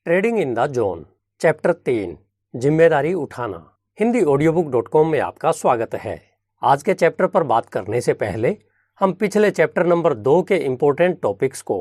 Trading in the zone, chapter 3, जिम्मेदारी उठाना। Hindi audiobook.com में आपका स्वागत है। आज के चैप्टर पर बात करने से पहले हम पिछले चैप्टर नंबर 2 के इम्पोर्टेंट टॉपिक्स को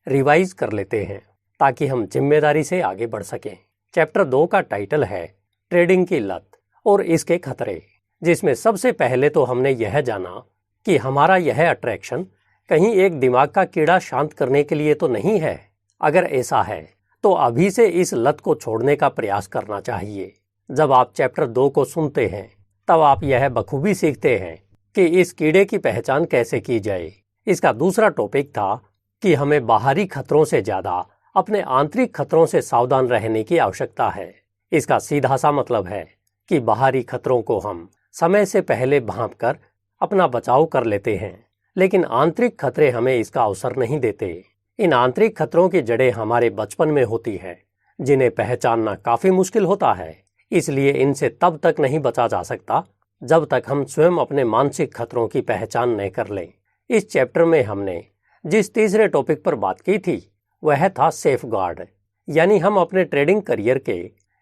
रिवाइज कर लेते हैं ताकि हम जिम्मेदारी से आगे बढ़ सकें। चैप्टर 2 का टाइटल है ट्रेडिंग की लत और इसके खतरे, जिसमें सबसे पहले तो हमने यह जाना कि हमारा यह अट्रैक्शन कहीं एक दिमाग का कीड़ा शांत करने के लिए तो नहीं है। अगर ऐसा है तो अभी से इस लत को छोड़ने का प्रयास करना चाहिए। जब आप चैप्टर 2 को सुनते हैं तब आप यह बखूबी सीखते हैं कि इस कीड़े की पहचान कैसे की जाए। इसका दूसरा टॉपिक था कि हमें बाहरी खतरों से ज़्यादा अपने आंतरिक खतरों से सावधान रहने की आवश्यकता है। इसका सीधा सा मतलब है कि बाहरी खतरों को हम समय से पहले भांपकर अपना बचाव कर लेते हैं, लेकिन आंतरिक खतरे हमें इसका अवसर नहीं देते। इन आंतरिक खतरों की जड़ें हमारे बचपन में होती है, जिन्हें पहचानना काफ़ी मुश्किल होता है। इसलिए इनसे तब तक नहीं बचा जा सकता जब तक हम स्वयं अपने मानसिक खतरों की पहचान नहीं कर लें। इस चैप्टर में हमने जिस तीसरे टॉपिक पर बात की थी वह था सेफ गार्ड, यानी हम अपने ट्रेडिंग करियर के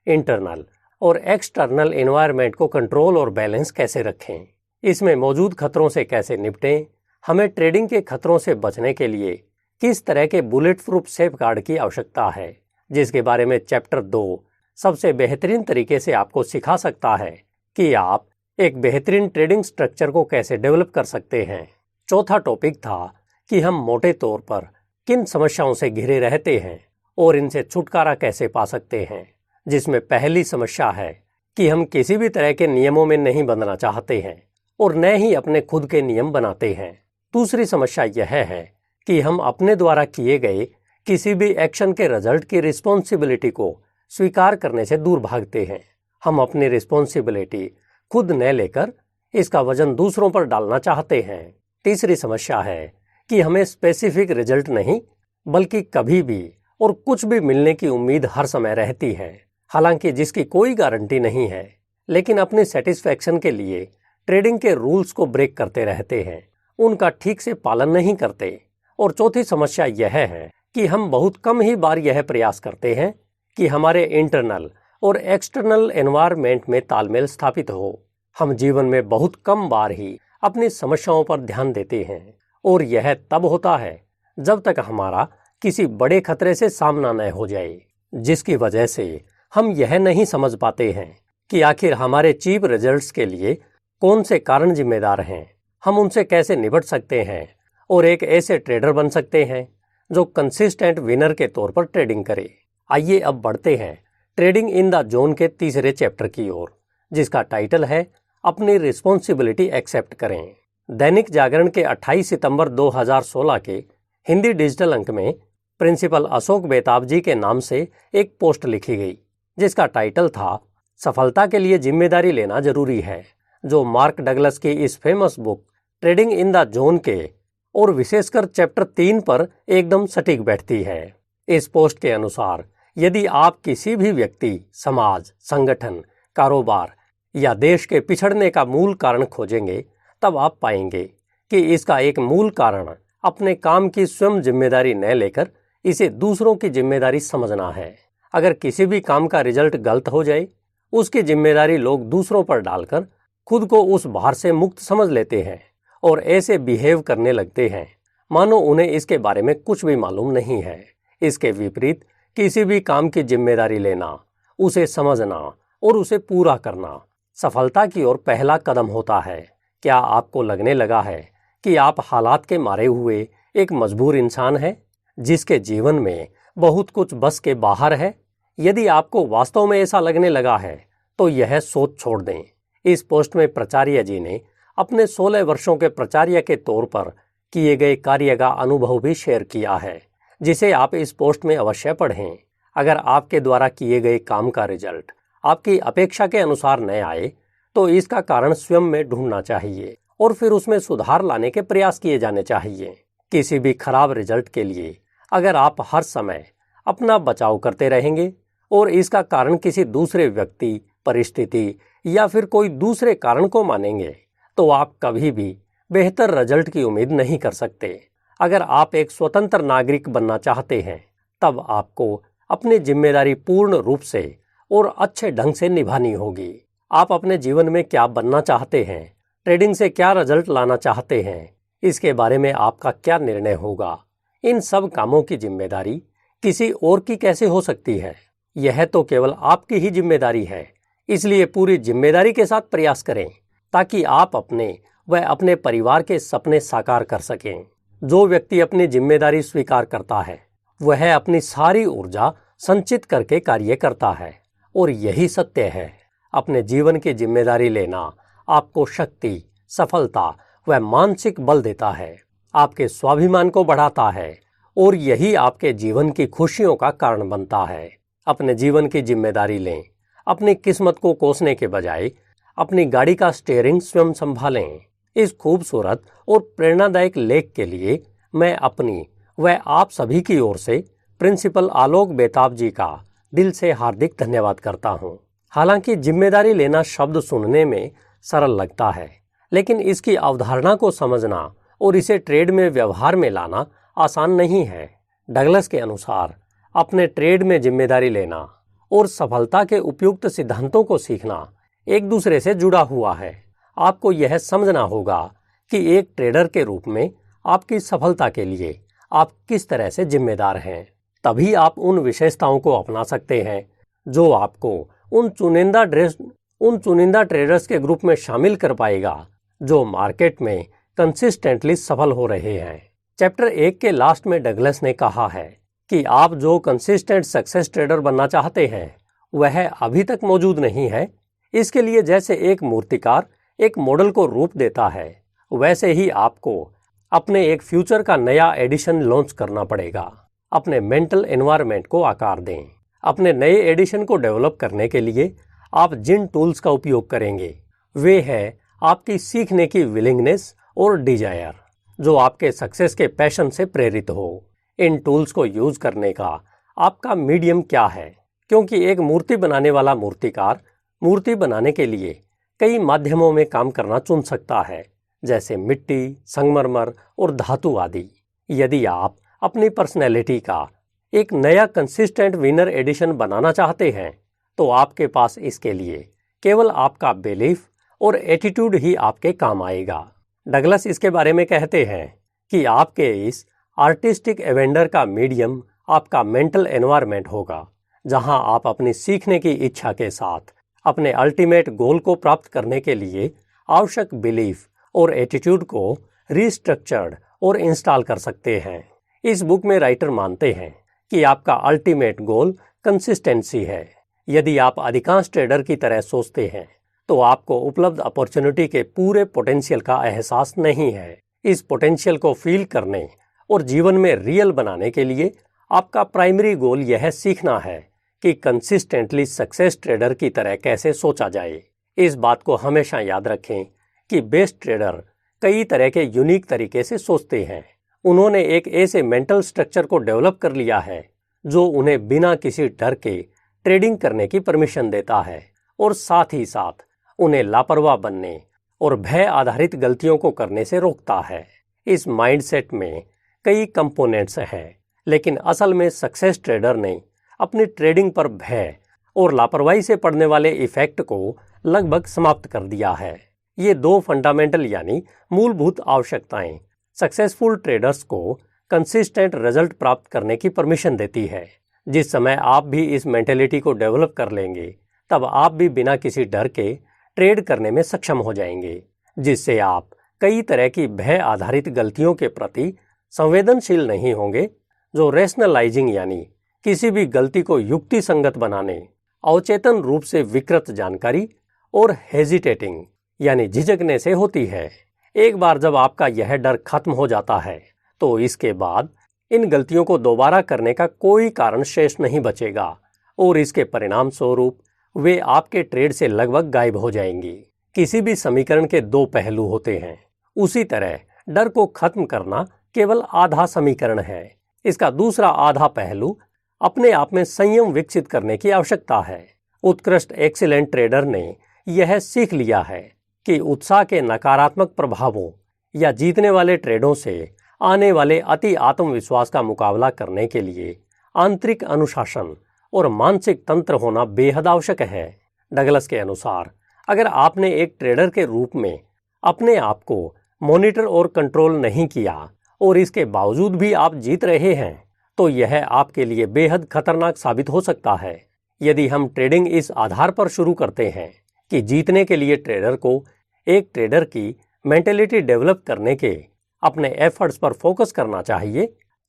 इंटरनल और एक्सटर्नल एनवायरनमेंट को कंट्रोल और बैलेंस कैसे रखें, इसमें मौजूद खतरों से कैसे निपटें, हमें ट्रेडिंग के खतरों से बचने के लिए किस तरह के बुलेट प्रूफ सेफ गार्ड की आवश्यकता है, जिसके बारे में चैप्टर 2 सबसे बेहतरीन तरीके से आपको सिखा सकता है कि आप एक बेहतरीन ट्रेडिंग स्ट्रक्चर को कैसे डेवलप कर सकते हैं। चौथा टॉपिक था कि हम मोटे तौर पर किन समस्याओं से घिरे रहते हैं और इनसे छुटकारा कैसे पा सकते हैं, जिसमें पहली समस्या है कि हम किसी भी तरह के नियमों में नहीं बंधना चाहते हैं और न ही अपने खुद के नियम बनाते हैं। दूसरी समस्या यह है कि हम अपने द्वारा किए गए किसी भी एक्शन के रिजल्ट की रिस्पॉन्सिबिलिटी को स्वीकार करने से दूर भागते हैं। हम अपनी रिस्पॉन्सिबिलिटी खुद न लेकर इसका वजन दूसरों पर डालना चाहते हैं। तीसरी समस्या है कि हमें स्पेसिफिक रिजल्ट नहीं बल्कि कभी भी और कुछ भी मिलने की उम्मीद हर समय रहती है, हालांकि जिसकी कोई गारंटी नहीं है, लेकिन अपनी सेटिस्फैक्शन के लिए ट्रेडिंग के रूल्स को ब्रेक करते रहते हैं, उनका ठीक से पालन नहीं करते। और चौथी समस्या यह है कि हम बहुत कम ही बार यह प्रयास करते हैं कि हमारे इंटरनल और एक्सटर्नल एनवायरनमेंट में तालमेल स्थापित हो। हम जीवन में बहुत कम बार ही अपनी समस्याओं पर ध्यान देते हैं और यह तब होता है जब तक हमारा किसी बड़े खतरे से सामना न हो जाए, जिसकी वजह से हम यह नहीं समझ पाते हैं कि आखिर हमारे चीप रिजल्ट्स के लिए कौन से कारण जिम्मेदार हैं, हम उनसे कैसे निपट सकते हैं और एक ऐसे ट्रेडर बन सकते हैं जो कंसिस्टेंट विनर के तौर पर ट्रेडिंग करे। आइए अब बढ़ते हैं ट्रेडिंग इन द जोन के तीसरे चैप्टर की ओर, जिसका टाइटल है अपनी रिस्पॉन्सिबिलिटी एक्सेप्ट करें। दैनिक जागरण के 28 सितंबर 2016 के हिंदी डिजिटल अंक में प्रिंसिपल अशोक बेताब जी के नाम से एक पोस्ट लिखी गई, जिसका टाइटल था सफलता के लिए जिम्मेदारी लेना जरूरी है, जो मार्क डगलस की इस famous book trading in the zone के और विशेषकर चैप्टर 3 पर एकदम सटीक बैठती है। इस पोस्ट के अनुसार यदि आप किसी भी व्यक्ति, समाज, संगठन, कारोबार या देश के पिछड़ने का मूल कारण खोजेंगे तब आप पाएंगे कि इसका एक मूल कारण अपने काम की स्वयं जिम्मेदारी न लेकर इसे दूसरों की जिम्मेदारी समझना है। अगर किसी भी काम का रिजल्ट गलत हो जाए, उसकी जिम्मेदारी लोग दूसरों पर डालकर खुद को उस भार से मुक्त समझ लेते हैं और ऐसे बिहेव करने लगते हैं मानो उन्हें इसके बारे में कुछ भी मालूम नहीं है। इसके विपरीत किसी भी काम की जिम्मेदारी लेना, उसे समझना और उसे पूरा करना सफलता की ओर पहला कदम होता है। क्या आपको लगने लगा है कि आप हालात के मारे हुए एक मजबूर इंसान हैं जिसके जीवन में बहुत कुछ बस के बाहर है? यदि आपको वास्तव में ऐसा लगने लगा है तो यह सोच छोड़ दें। इस पोस्ट में प्राचार्य जी ने अपने 16 वर्षों के प्राचार्य के तौर पर किए गए कार्य का अनुभव भी शेयर किया है, जिसे आप इस पोस्ट में अवश्य पढ़ें। अगर आपके द्वारा किए गए काम का रिजल्ट आपकी अपेक्षा के अनुसार न आए तो इसका कारण स्वयं में ढूंढना चाहिए और फिर उसमें सुधार लाने के प्रयास किए जाने चाहिए। किसी भी खराब रिजल्ट के लिए अगर आप हर समय अपना बचाव करते रहेंगे और इसका कारण किसी दूसरे व्यक्ति, परिस्थिति या फिर कोई दूसरे कारण को मानेंगे तो आप कभी भी बेहतर रिजल्ट की उम्मीद नहीं कर सकते। अगर आप एक स्वतंत्र नागरिक बनना चाहते हैं तब आपको अपनी जिम्मेदारी पूर्ण रूप से और अच्छे ढंग से निभानी होगी। आप अपने जीवन में क्या बनना चाहते हैं, ट्रेडिंग से क्या रिजल्ट लाना चाहते हैं, इसके बारे में आपका क्या निर्णय होगा, इन सब कामों की जिम्मेदारी किसी और की कैसे हो सकती है? यह तो केवल आपकी ही जिम्मेदारी है। इसलिए पूरी जिम्मेदारी के साथ प्रयास करें ताकि आप अपने व अपने परिवार के सपने साकार कर सकें। जो व्यक्ति अपनी जिम्मेदारी स्वीकार करता है वह अपनी सारी ऊर्जा संचित करके कार्य करता है, और यही सत्य है। अपने जीवन की जिम्मेदारी लेना आपको शक्ति, सफलता व मानसिक बल देता है, आपके स्वाभिमान को बढ़ाता है, और यही आपके जीवन की खुशियों का कारण बनता है। अपने जीवन की जिम्मेदारी लें। अपनी किस्मत को कोसने के बजाय अपनी गाड़ी का स्टीयरिंग स्वयं संभालें। इस खूबसूरत और प्रेरणादायक लेख के लिए मैं अपनी व आप सभी की ओर से प्रिंसिपल आलोक बेताब जी का दिल से हार्दिक धन्यवाद करता हूँ। हालांकि जिम्मेदारी लेना शब्द सुनने में सरल लगता है, लेकिन इसकी अवधारणा को समझना और इसे ट्रेड में व्यवहार में लाना आसान नहीं है। डगलस के अनुसार अपने ट्रेड में जिम्मेदारी लेना और सफलता के उपयुक्त सिद्धांतों को सीखना एक दूसरे से जुड़ा हुआ है। आपको यह समझना होगा कि एक ट्रेडर के रूप में आपकी सफलता के लिए आप किस तरह से जिम्मेदार हैं। तभी आप उन विशेषताओं को अपना सकते हैं जो आपको उन चुनिंदा ट्रेडर्स के ग्रुप में शामिल कर पाएगा जो मार्केट में कंसिस्टेंटली सफल हो रहे हैं। चैप्टर 1 के लास्ट में डगलस ने कहा है कि आप जो कंसिस्टेंट सक्सेस ट्रेडर बनना चाहते हैं वह अभी तक मौजूद नहीं है। इसके लिए जैसे एक मूर्तिकार एक मॉडल को रूप देता है, वैसे ही आपको अपने एक फ्यूचर का नया एडिशन लॉन्च करना पड़ेगा। अपने मेंटल एनवायरनमेंट को आकार दें। अपने नए एडिशन को डेवलप करने के लिए आप जिन टूल्स का उपयोग करेंगे वे है आपकी सीखने की विलिंगनेस और डिजायर, जो आपके सक्सेस के पैशन से प्रेरित हो। इन टूल्स को यूज करने का आपका मीडियम क्या है? क्योंकि एक मूर्ति बनाने वाला मूर्तिकार मूर्ति बनाने के लिए कई माध्यमों में काम करना चुन सकता है, जैसे मिट्टी, संगमरमर और धातु आदि। यदि आप अपनी पर्सनैलिटी का एक नया कंसिस्टेंट विनर एडिशन बनाना चाहते हैं तो आपके पास इसके लिए केवल आपका बिलीफ और एटीट्यूड ही आपके काम आएगा। डगलस इसके बारे में कहते हैं कि आपके इस आर्टिस्टिक एवेंडर का मीडियम आपका मेंटल एनवायरनमेंट होगा, जहां आप अपनी सीखने की इच्छा के साथ अपने अल्टीमेट गोल को प्राप्त करने के लिए आवश्यक बिलीफ और एटीट्यूड को रिस्ट्रक्चर्ड और इंस्टॉल कर सकते हैं। इस बुक में राइटर मानते हैं कि आपका अल्टीमेट गोल कंसिस्टेंसी है। यदि आप अधिकांश ट्रेडर की तरह सोचते हैं तो आपको उपलब्ध अपॉर्चुनिटी के पूरे पोटेंशियल का एहसास नहीं है। इस पोटेंशियल को फील करने और जीवन में रियल बनाने के लिए आपका प्राइमरी गोल यह सीखना है कि कंसिस्टेंटली सक्सेस ट्रेडर की तरह कैसे सोचा जाए। इस बात को हमेशा याद रखें कि बेस्ट ट्रेडर कई तरह के यूनिक तरीके से सोचते हैं। उन्होंने एक ऐसे मेंटल स्ट्रक्चर को डेवलप कर लिया है जो उन्हें बिना किसी डर के ट्रेडिंग करने की परमिशन देता है, और साथ ही साथ उन्हें लापरवाह बनने और भय आधारित गलतियों को करने से रोकता है। इस माइंडसेट में कई कंपोनेंट्स हैं, लेकिन असल में सक्सेस ट्रेडर ने अपनी ट्रेडिंग पर भय और लापरवाही से पड़ने वाले इफेक्ट को लगभग समाप्त कर दिया है। ये दो फंडामेंटल यानी मूलभूत आवश्यकताएं सक्सेसफुल ट्रेडर्स को कंसिस्टेंट रिजल्ट प्राप्त करने की परमिशन देती है। जिस समय आप भी इस मेंटेलिटी को डेवलप कर लेंगे, तब आप भी बिना किसी डर के ट्रेड करने में सक्षम हो जाएंगे, जिससे आप कई तरह की भय आधारित गलतियों के प्रति संवेदनशील नहीं होंगे, जो रेशनलाइजिंग यानी किसी भी गलती को युक्ति संगत बनाने, अवचेतन रूप से विकृत जानकारी और हेजिटेटिंग यानी झिझकने से होती है। एक बार जब आपका यह डर खत्म हो जाता है तो इसके बाद इन गलतियों को दोबारा करने का कोई कारण शेष नहीं बचेगा, और इसके परिणाम स्वरूप वे आपके ट्रेड से लगभग गायब हो जाएंगी। किसी भी समीकरण के दो पहलू होते हैं, उसी तरह डर को खत्म करना केवल आधा समीकरण है। इसका दूसरा आधा पहलू अपने आप में संयम विकसित करने की आवश्यकता है। उत्कृष्ट एक्सीलेंट ट्रेडर ने यह सीख लिया है कि उत्साह के नकारात्मक प्रभावों या जीतने वाले ट्रेडों से आने वाले अति आत्मविश्वास का मुकाबला करने के लिए आंतरिक अनुशासन और मानसिक तंत्र होना बेहद आवश्यक है। डगलस के अनुसार अगर आपने एक ट्रेडर के रूप में अपने आप को मॉनिटर और कंट्रोल नहीं किया और इसके बावजूद भी आप जीत रहे हैं तो यह आपके लिए बेहद खतरनाक साबित हो सकता है। यदि हम ट्रेडिंग इस आधार पर शुरू करते हैं कि जीतने के लिए ट्रेडर को एक ट्रेडर की मेंटेलिटी डेवलप करने के अपने एफर्ट्स पर फोकस करना चाहिए,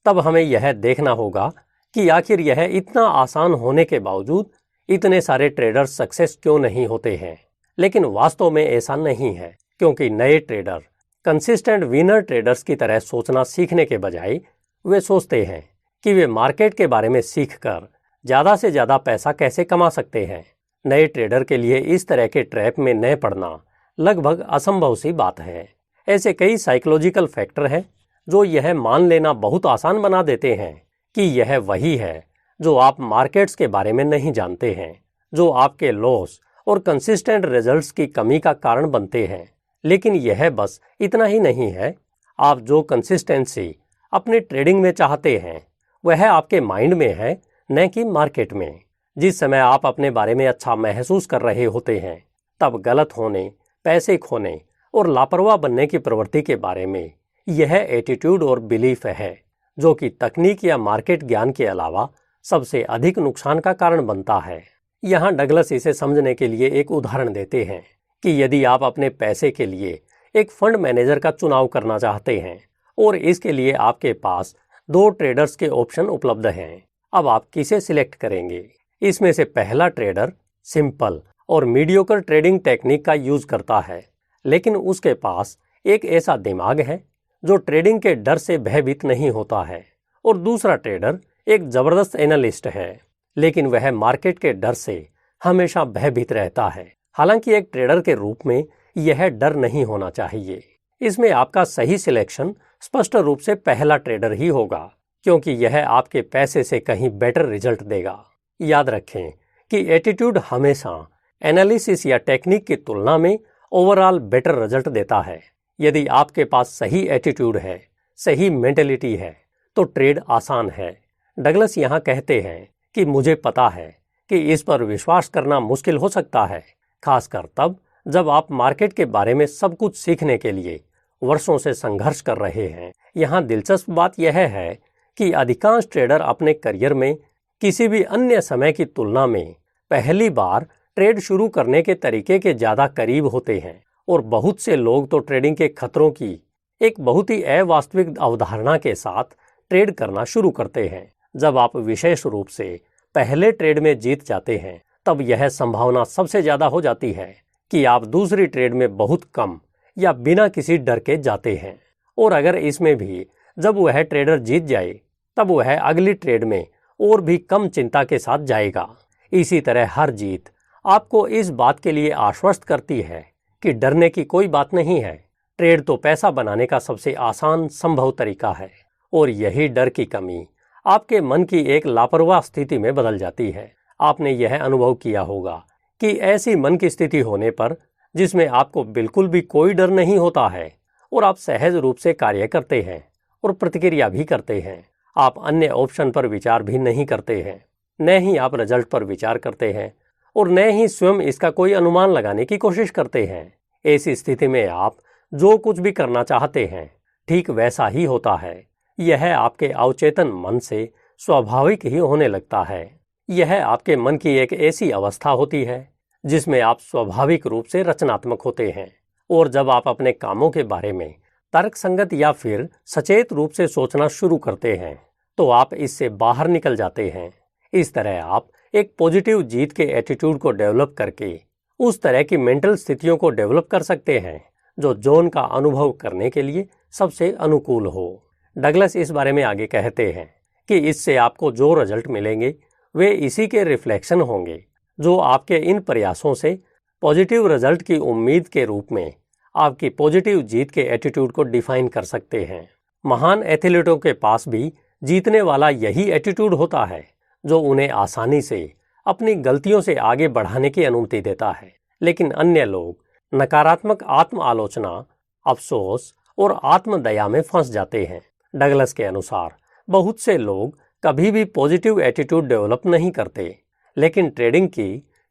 तब हमें यह देखना होगा कि आखिर यह इतना आसान होने के बावजूद इतने सारे ट्रेडर्स सक्सेस क्यों नहीं होते हैं। लेकिन वास्तव में ऐसा नहीं है, क्योंकि नए ट्रेडर कंसिस्टेंट विनर ट्रेडर्स की तरह सोचना सीखने के बजाय वे सोचते हैं कि वे मार्केट के बारे में सीखकर ज़्यादा से ज़्यादा पैसा कैसे कमा सकते हैं। नए ट्रेडर के लिए इस तरह के ट्रैप में न पड़ना लगभग असंभव सी बात है। ऐसे कई साइकोलॉजिकल फैक्टर हैं जो यह मान लेना बहुत आसान बना देते हैं कि यह वही है जो आप मार्केट्स के बारे में नहीं जानते हैं, जो आपके लॉस और कंसिस्टेंट रिजल्ट्स की कमी का कारण बनते हैं। लेकिन यह बस इतना ही नहीं है। आप जो कंसिस्टेंसी अपनी ट्रेडिंग में चाहते हैं वह आपके माइंड में है, न कि मार्केट में। जिस समय आप अपने बारे में अच्छा महसूस कर रहे होते हैं तब गलत होने, पैसे खोने और लापरवाह बनने की प्रवृत्ति के बारे में यह एटीट्यूड और बिलीफ है जो कि तकनीक या मार्केट ज्ञान के अलावा सबसे अधिक नुकसान का कारण बनता है। यहाँ डगलस इसे समझने के लिए एक उदाहरण देते हैं कि यदि आप अपने पैसे के लिए एक फंड मैनेजर का चुनाव करना चाहते हैं और इसके लिए आपके पास 2 ट्रेडर्स के ऑप्शन उपलब्ध हैं, अब आप किसे सिलेक्ट करेंगे? इसमें से पहला ट्रेडर सिंपल और मीडियोकर ट्रेडिंग टेक्निक का यूज करता है, लेकिन उसके पास एक ऐसा दिमाग है जो ट्रेडिंग के डर से भयभीत नहीं होता है। और दूसरा ट्रेडर एक जबरदस्त एनालिस्ट है, लेकिन वह मार्केट के डर से हमेशा भयभीत रहता है। हालांकि एक ट्रेडर के रूप में यह डर नहीं होना चाहिए। इसमें आपका सही सिलेक्शन स्पष्ट रूप से पहला ट्रेडर ही होगा, क्योंकि यह आपके पैसे से कहीं बेटर रिजल्ट देगा। याद रखें कि एटीट्यूड हमेशा एनालिसिस या टेक्निक की तुलना में ओवरऑल बेटर रिजल्ट देता है। यदि आपके पास सही एटीट्यूड है, सही मेंटेलिटी है, तो ट्रेड आसान है। डगलस यहाँ कहते हैं कि मुझे पता है कि इस पर विश्वास करना मुश्किल हो सकता है, खासकर तब जब आप मार्केट के बारे में सब कुछ सीखने के लिए वर्षों से संघर्ष कर रहे हैं। यहाँ दिलचस्प बात यह है कि अधिकांश ट्रेडर अपने करियर में किसी भी अन्य समय की तुलना में पहली बार ट्रेड शुरू करने के तरीके के ज़्यादा करीब होते हैं, और बहुत से लोग तो ट्रेडिंग के खतरों की एक बहुत ही अवास्तविक अवधारणा के साथ ट्रेड करना शुरू करते हैं। जब आप विशेष रूप से पहले ट्रेड में जीत जाते हैं तब यह संभावना सबसे ज़्यादा हो जाती है कि आप दूसरी ट्रेड में बहुत कम या बिना किसी डर के जाते हैं। और अगर इसमें भी जब वह ट्रेडर जीत जाए तब वह अगली ट्रेड में और भी कम चिंता के साथ जाएगा। इसी तरह हर जीत आपको इस बात के लिए आश्वस्त करती है कि डरने की कोई बात नहीं है। ट्रेड तो पैसा बनाने का सबसे आसान संभव तरीका है, और यही डर की कमी आपके मन की एक लापरवाह स्थिति में बदल जाती है। आपने यह अनुभव किया होगा कि ऐसी मन की स्थिति होने पर जिसमें आपको बिल्कुल भी कोई डर नहीं होता है और आप सहज रूप से कार्य करते हैं और प्रतिक्रिया भी करते हैं। आप अन्य ऑप्शन पर विचार भी नहीं करते हैं, न ही आप रिजल्ट पर विचार करते हैं और न ही स्वयं इसका कोई अनुमान लगाने की कोशिश करते हैं। ऐसी स्थिति में आप जो कुछ भी करना चाहते हैं ठीक वैसा ही होता है। यह आपके अवचेतन मन से स्वाभाविक ही होने लगता है। यह आपके मन की एक ऐसी अवस्था होती है जिसमें आप स्वाभाविक रूप से रचनात्मक होते हैं, और जब आप अपने कामों के बारे में तर्कसंगत या फिर सचेत रूप से सोचना शुरू करते हैं तो आप इससे बाहर निकल जाते हैं। इस तरह आप एक पॉजिटिव जीत के एटीट्यूड को डेवलप करके उस तरह की मेंटल स्थितियों को डेवलप कर सकते हैं जो जोन का अनुभव करने के लिए सबसे अनुकूल हो। डगलस इस बारे में आगे कहते हैं कि इससे आपको जो रिजल्ट मिलेंगे वे इसी के रिफ्लेक्शन होंगे जो आपके इन प्रयासों से पॉजिटिव रिजल्ट की उम्मीद के रूप में आपकी पॉजिटिव जीत के एटीट्यूड को डिफाइन कर सकते हैं। महान एथलीटों के पास भी जीतने वाला यही एटीट्यूड होता है जो उन्हें आसानी से अपनी गलतियों से आगे बढ़ाने की अनुमति देता है। लेकिन अन्य लोग नकारात्मक आत्म आलोचना, अफसोस और आत्मदया में फंस जाते हैं। डगलस के अनुसार बहुत से लोग कभी भी पॉजिटिव एटीट्यूड डेवलप नहीं करते। लेकिन ट्रेडिंग की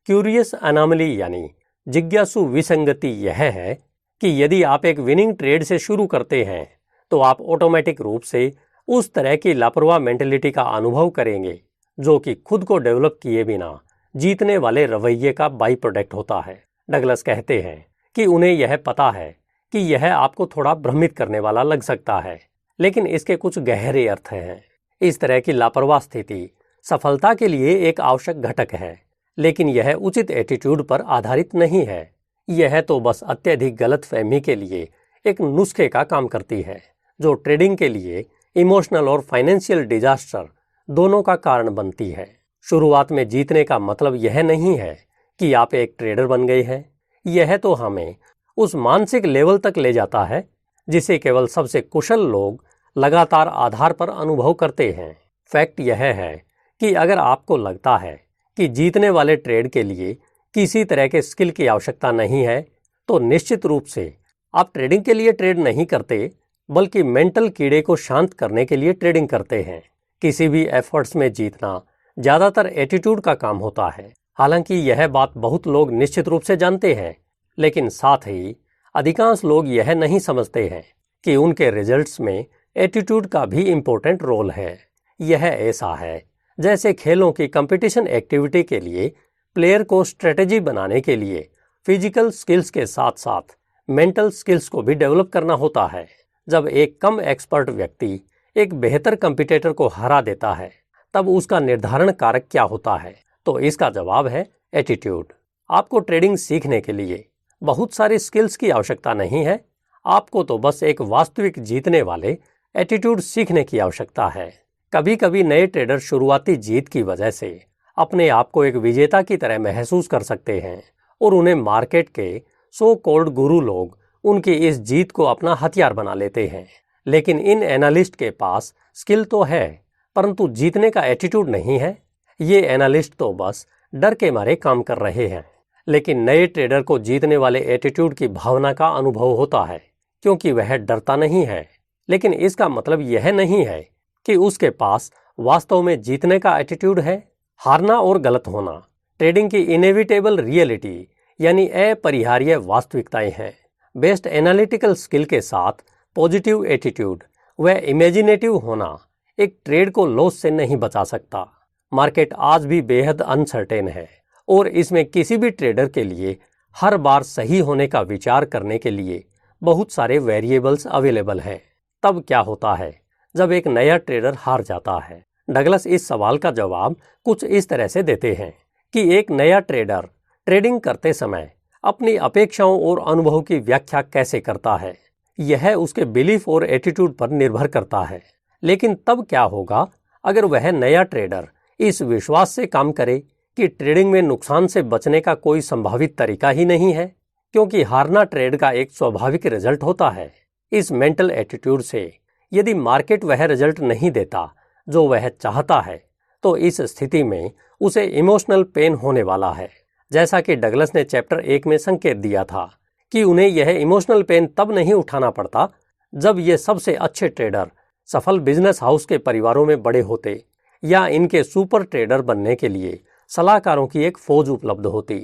क्यूरियस अनोमली यानी जिज्ञासु विसंगति यह है कि यदि आप एक विनिंग ट्रेड से शुरू करते हैं तो आप ऑटोमेटिक रूप से उस तरह की लापरवाह मेंटेलिटी का अनुभव करेंगे जो कि खुद को डेवलप किए बिना जीतने वाले रवैये का बाई प्रोडक्ट होता है। डगलस कहते हैं कि उन्हें यह पता है कि यह आपको थोड़ा भ्रमित करने वाला लग सकता है, लेकिन इसके कुछ गहरे अर्थ हैं। इस तरह की लापरवाह स्थिति सफलता के लिए एक आवश्यक घटक है, लेकिन यह उचित एटीट्यूड पर आधारित नहीं है। यह तो बस अत्यधिक गलतफहमी के लिए एक नुस्खे का काम करती है जो ट्रेडिंग के लिए इमोशनल और फाइनेंशियल डिजास्टर दोनों का कारण बनती है। शुरुआत में जीतने का मतलब यह नहीं है कि आप एक ट्रेडर बन गए हैं। यह तो हमें उस मानसिक लेवल तक ले जाता है जिसे केवल सबसे कुशल लोग लगातार आधार पर अनुभव करते हैं। फैक्ट यह है कि अगर आपको लगता है कि जीतने वाले ट्रेड के लिए किसी तरह के स्किल की आवश्यकता नहीं है तो निश्चित रूप से आप ट्रेडिंग के लिए ट्रेड नहीं करते, बल्कि मेंटल कीड़े को शांत करने के लिए ट्रेडिंग करते हैं। किसी भी एफर्ट्स में जीतना ज्यादातर एटीट्यूड का काम होता है। हालांकि यह बात बहुत लोग निश्चित रूप से जानते हैं, लेकिन साथ ही अधिकांश लोग यह नहीं समझते हैं कि उनके रिजल्ट्स में एटीट्यूड का भी इम्पोर्टेंट रोल है। यह ऐसा है जैसे खेलों की कंपटीशन एक्टिविटी के लिए प्लेयर को स्ट्रेटेजी बनाने के लिए फिजिकल स्किल्स के साथ साथ मेंटल स्किल्स को भी डेवलप करना होता है। जब एक कम एक्सपर्ट व्यक्ति एक बेहतर कंपीटेटर को हरा देता है तब उसका निर्धारण कारक क्या होता है? तो इसका जवाब है एटीट्यूड। आपको ट्रेडिंग सीखने के लिए बहुत सारी स्किल्स की आवश्यकता नहीं है, आपको तो बस एक वास्तविक जीतने वाले एटीट्यूड सीखने की आवश्यकता है। कभी कभी नए ट्रेडर शुरुआती जीत की वजह से अपने आप को एक विजेता की तरह महसूस कर सकते हैं और उन्हें मार्केट के सो कॉल्ड गुरु लोग उनकी इस जीत को अपना हथियार बना लेते हैं। लेकिन इन एनालिस्ट के पास स्किल तो है, परंतु जीतने का एटीट्यूड नहीं है। ये एनालिस्ट तो बस डर के मारे काम कर रहे हैं। लेकिन नए ट्रेडर को जीतने वाले एटीट्यूड की भावना का अनुभव होता है क्योंकि वह डरता नहीं है। लेकिन इसका मतलब यह नहीं है कि उसके पास वास्तव में जीतने का एटीट्यूड है। हारना और गलत होना ट्रेडिंग की इनेविटेबल रियलिटी यानी अपरिहार्य वास्तविकताएं हैं। बेस्ट एनालिटिकल स्किल के साथ पॉजिटिव एटीट्यूड व इमेजिनेटिव होना एक ट्रेड को लॉस से नहीं बचा सकता। मार्केट आज भी बेहद अनसर्टेन है और इसमें किसी भी ट्रेडर के लिए हर बार सही होने का विचार करने के लिए बहुत सारे वेरिएबल्स अवेलेबल हैं। तब क्या होता है जब एक नया ट्रेडर हार जाता है? डगलस इस सवाल का जवाब कुछ इस तरह से देते हैं कि एक नया ट्रेडर ट्रेडिंग करते समय अपनी अपेक्षाओं और अनुभव की व्याख्या कैसे करता है, यह उसके बिलीफ और एटीट्यूड पर निर्भर करता है। लेकिन तब क्या होगा अगर वह नया ट्रेडर इस विश्वास से काम करे कि ट्रेडिंग में नुकसान से बचने का कोई संभावित तरीका ही नहीं है, क्योंकि हारना ट्रेड का एक स्वाभाविक रिजल्ट होता है। इस मेंटल एटीट्यूड से यदि मार्केट वह रिजल्ट नहीं देता जो वह चाहता है, तो इस स्थिति में उसे इमोशनल पेन होने वाला है। जैसा कि डगलस ने चैप्टर 1 में संकेत दिया था कि उन्हें यह इमोशनल पेन तब नहीं उठाना पड़ता जब ये सबसे अच्छे ट्रेडर सफल बिजनेस हाउस के परिवारों में बड़े होते या इनके सुपर ट्रेडर बनने के लिए सलाहकारों की एक फौज उपलब्ध होती।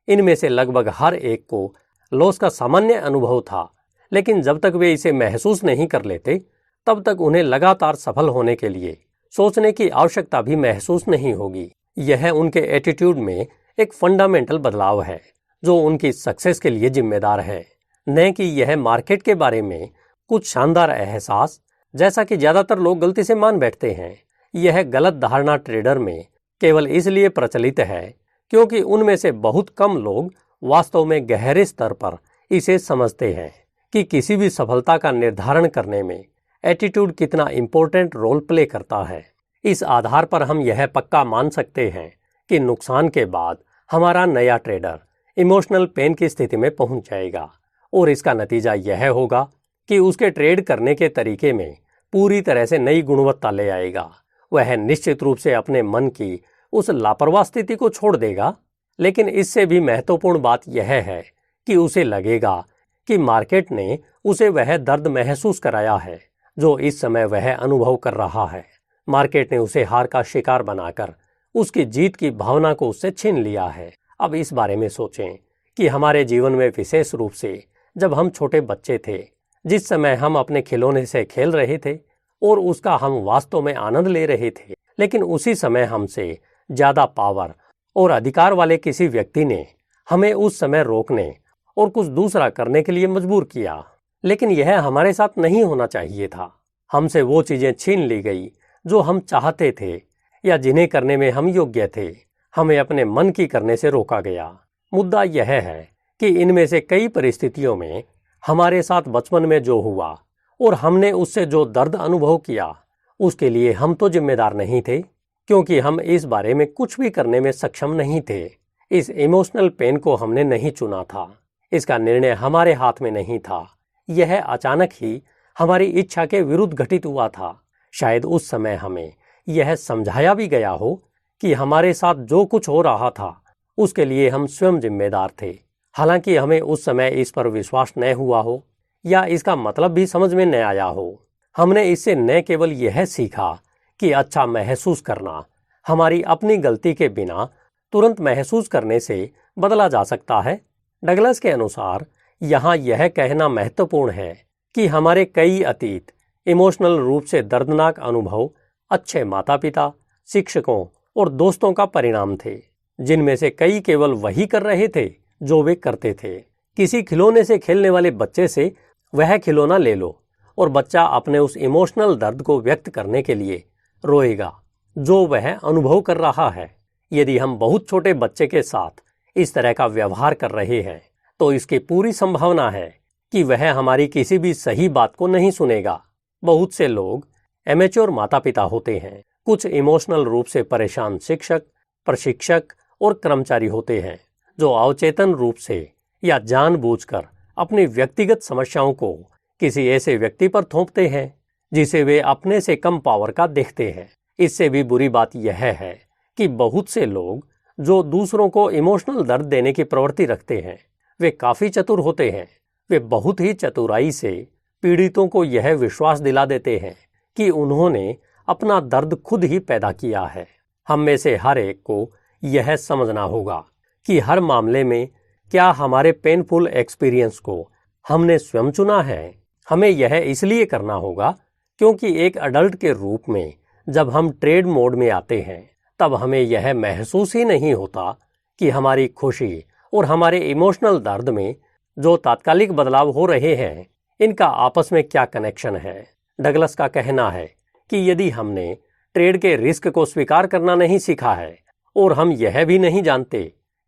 इनमें से लगभग हर एक को लॉस का सामान्य अनुभव था, लेकिन जब तक वे इसे महसूस नहीं कर लेते तब तक उन्हें लगातार सफल होने के लिए सोचने की आवश्यकता भी महसूस नहीं होगी। यह उनके एटीट्यूड में एक फंडामेंटल बदलाव है जो उनकी सक्सेस के लिए जिम्मेदार है, न कि यह मार्केट के बारे में कुछ शानदार एहसास जैसा कि ज्यादातर लोग गलती से मान बैठते हैं। यह गलत धारणा ट्रेडर में केवल इसलिए प्रचलित है क्योंकि उनमें से बहुत कम लोग वास्तव में गहरे स्तर पर इसे समझते हैं कि किसी भी सफलता का निर्धारण करने में एटीट्यूड कितना इंपॉर्टेंट रोल प्ले करता है। इस आधार पर हम यह पक्का मान सकते हैं कि नुकसान के बाद हमारा नया ट्रेडर इमोशनल पेन की स्थिति में पहुंच जाएगा और इसका नतीजा यह होगा कि उसके ट्रेड करने के तरीके में पूरी तरह से नई गुणवत्ता ले आएगा। वह निश्चित रूप से अपने मन की उस लापरवाह स्थिति को छोड़ देगा, लेकिन इससे भी महत्वपूर्ण बात यह है कि उसे लगेगा कि मार्केट ने उसे वह दर्द महसूस कराया है जो इस समय वह अनुभव कर रहा है। मार्केट ने उसे हार का शिकार बनाकर उसकी जीत की भावना को उससे छीन लिया है। अब इस बारे में सोचें कि हमारे जीवन में विशेष रूप से जब हम छोटे बच्चे थे, जिस समय हम अपने खिलौने से खेल रहे थे और उसका हम वास्तव में आनंद ले रहे थे, लेकिन उसी समय हमसे ज्यादा पावर और अधिकार वाले किसी व्यक्ति ने हमें उस समय रोकने और कुछ दूसरा करने के लिए मजबूर किया। लेकिन यह हमारे साथ नहीं होना चाहिए था। हमसे वो चीजें छीन ली गई जो हम चाहते थे या जिन्हें करने में हम योग्य थे। हमें अपने मन की करने से रोका गया। मुद्दा यह है कि इनमें से कई परिस्थितियों में हमारे साथ बचपन में जो हुआ और हमने उससे जो दर्द अनुभव किया, उसके लिए हम तो जिम्मेदार नहीं थे, क्योंकि हम इस बारे में कुछ भी करने में सक्षम नहीं थे। इस इमोशनल पेन को हमने नहीं चुना था। इसका निर्णय हमारे हाथ में नहीं था। यह अचानक ही हमारी इच्छा के विरुद्ध घटित हुआ था। शायद उस समय हमें यह समझाया भी गया हो कि हमारे साथ जो कुछ हो रहा था उसके लिए हम स्वयं जिम्मेदार थे। हालांकि हमें उस समय इस पर विश्वास न हुआ हो या इसका मतलब भी समझ में न आया हो। हमने इससे न केवल यह सीखा कि अच्छा महसूस करना हमारी अपनी गलती के बिना तुरंत महसूस करने से बदला जा सकता है। डगलस के अनुसार यहाँ यह कहना महत्वपूर्ण है कि हमारे कई अतीत इमोशनल रूप से दर्दनाक अनुभव अच्छे माता पिता, शिक्षकों और दोस्तों का परिणाम थे, जिनमें से कई केवल वही कर रहे थे जो वे करते थे। किसी खिलौने से खेलने वाले बच्चे से वह खिलौना ले लो और बच्चा अपने उस इमोशनल दर्द को व्यक्त करने के लिए रोएगा जो वह अनुभव कर रहा है। यदि हम बहुत छोटे बच्चे के साथ इस तरह का व्यवहार कर रहे हैं तो इसकी पूरी संभावना है कि वह हमारी किसी भी सही बात को नहीं सुनेगा। बहुत से लोग एमेच्योर माता पिता होते हैं। कुछ इमोशनल रूप से परेशान शिक्षक, प्रशिक्षक और कर्मचारी होते हैं जो अवचेतन रूप से या जानबूझकर अपनी व्यक्तिगत समस्याओं को किसी ऐसे व्यक्ति पर थोपते हैं जिसे वे अपने से कम पावर का देखते हैं। इससे भी बुरी बात यह है कि बहुत से लोग जो दूसरों को इमोशनल दर्द देने की प्रवृत्ति रखते हैं, वे काफी चतुर होते हैं। वे बहुत ही चतुराई से पीड़ितों को यह विश्वास दिला देते हैं कि उन्होंने अपना दर्द खुद ही पैदा किया है। हम में से हर एक को यह समझना होगा कि हर मामले में क्या हमारे पेनफुल एक्सपीरियंस को हमने स्वयं चुना है। हमें यह इसलिए करना होगा क्योंकि एक अडल्ट के रूप में जब हम ट्रेड मोड में आते हैं तब हमें यह महसूस ही नहीं होता कि हमारी खुशी और हमारे इमोशनल दर्द में जो तात्कालिक बदलाव हो रहे हैं, इनका आपस में क्या कनेक्शन है। डगलस का कहना है कि यदि हमने ट्रेड के रिस्क को स्वीकार करना नहीं सीखा है और हम यह भी नहीं जानते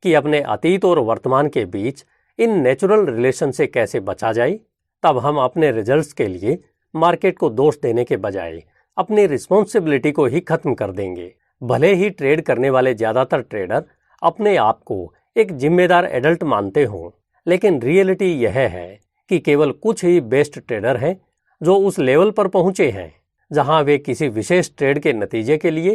कि अपने अतीत और वर्तमान के बीच इन नेचुरल रिलेशन से कैसे बचा जाए, तब हम अपने रिजल्ट्स के लिए मार्केट को दोष देने के बजाय अपनी रिस्पॉन्सिबिलिटी को ही खत्म कर देंगे। भले ही ट्रेड करने वाले ज्यादातर ट्रेडर अपने आप को एक जिम्मेदार एडल्ट मानते हों, लेकिन रियलिटी यह है कि केवल कुछ ही बेस्ट ट्रेडर हैं जो उस लेवल पर पहुंचे हैं जहां वे किसी विशेष ट्रेड के नतीजे के लिए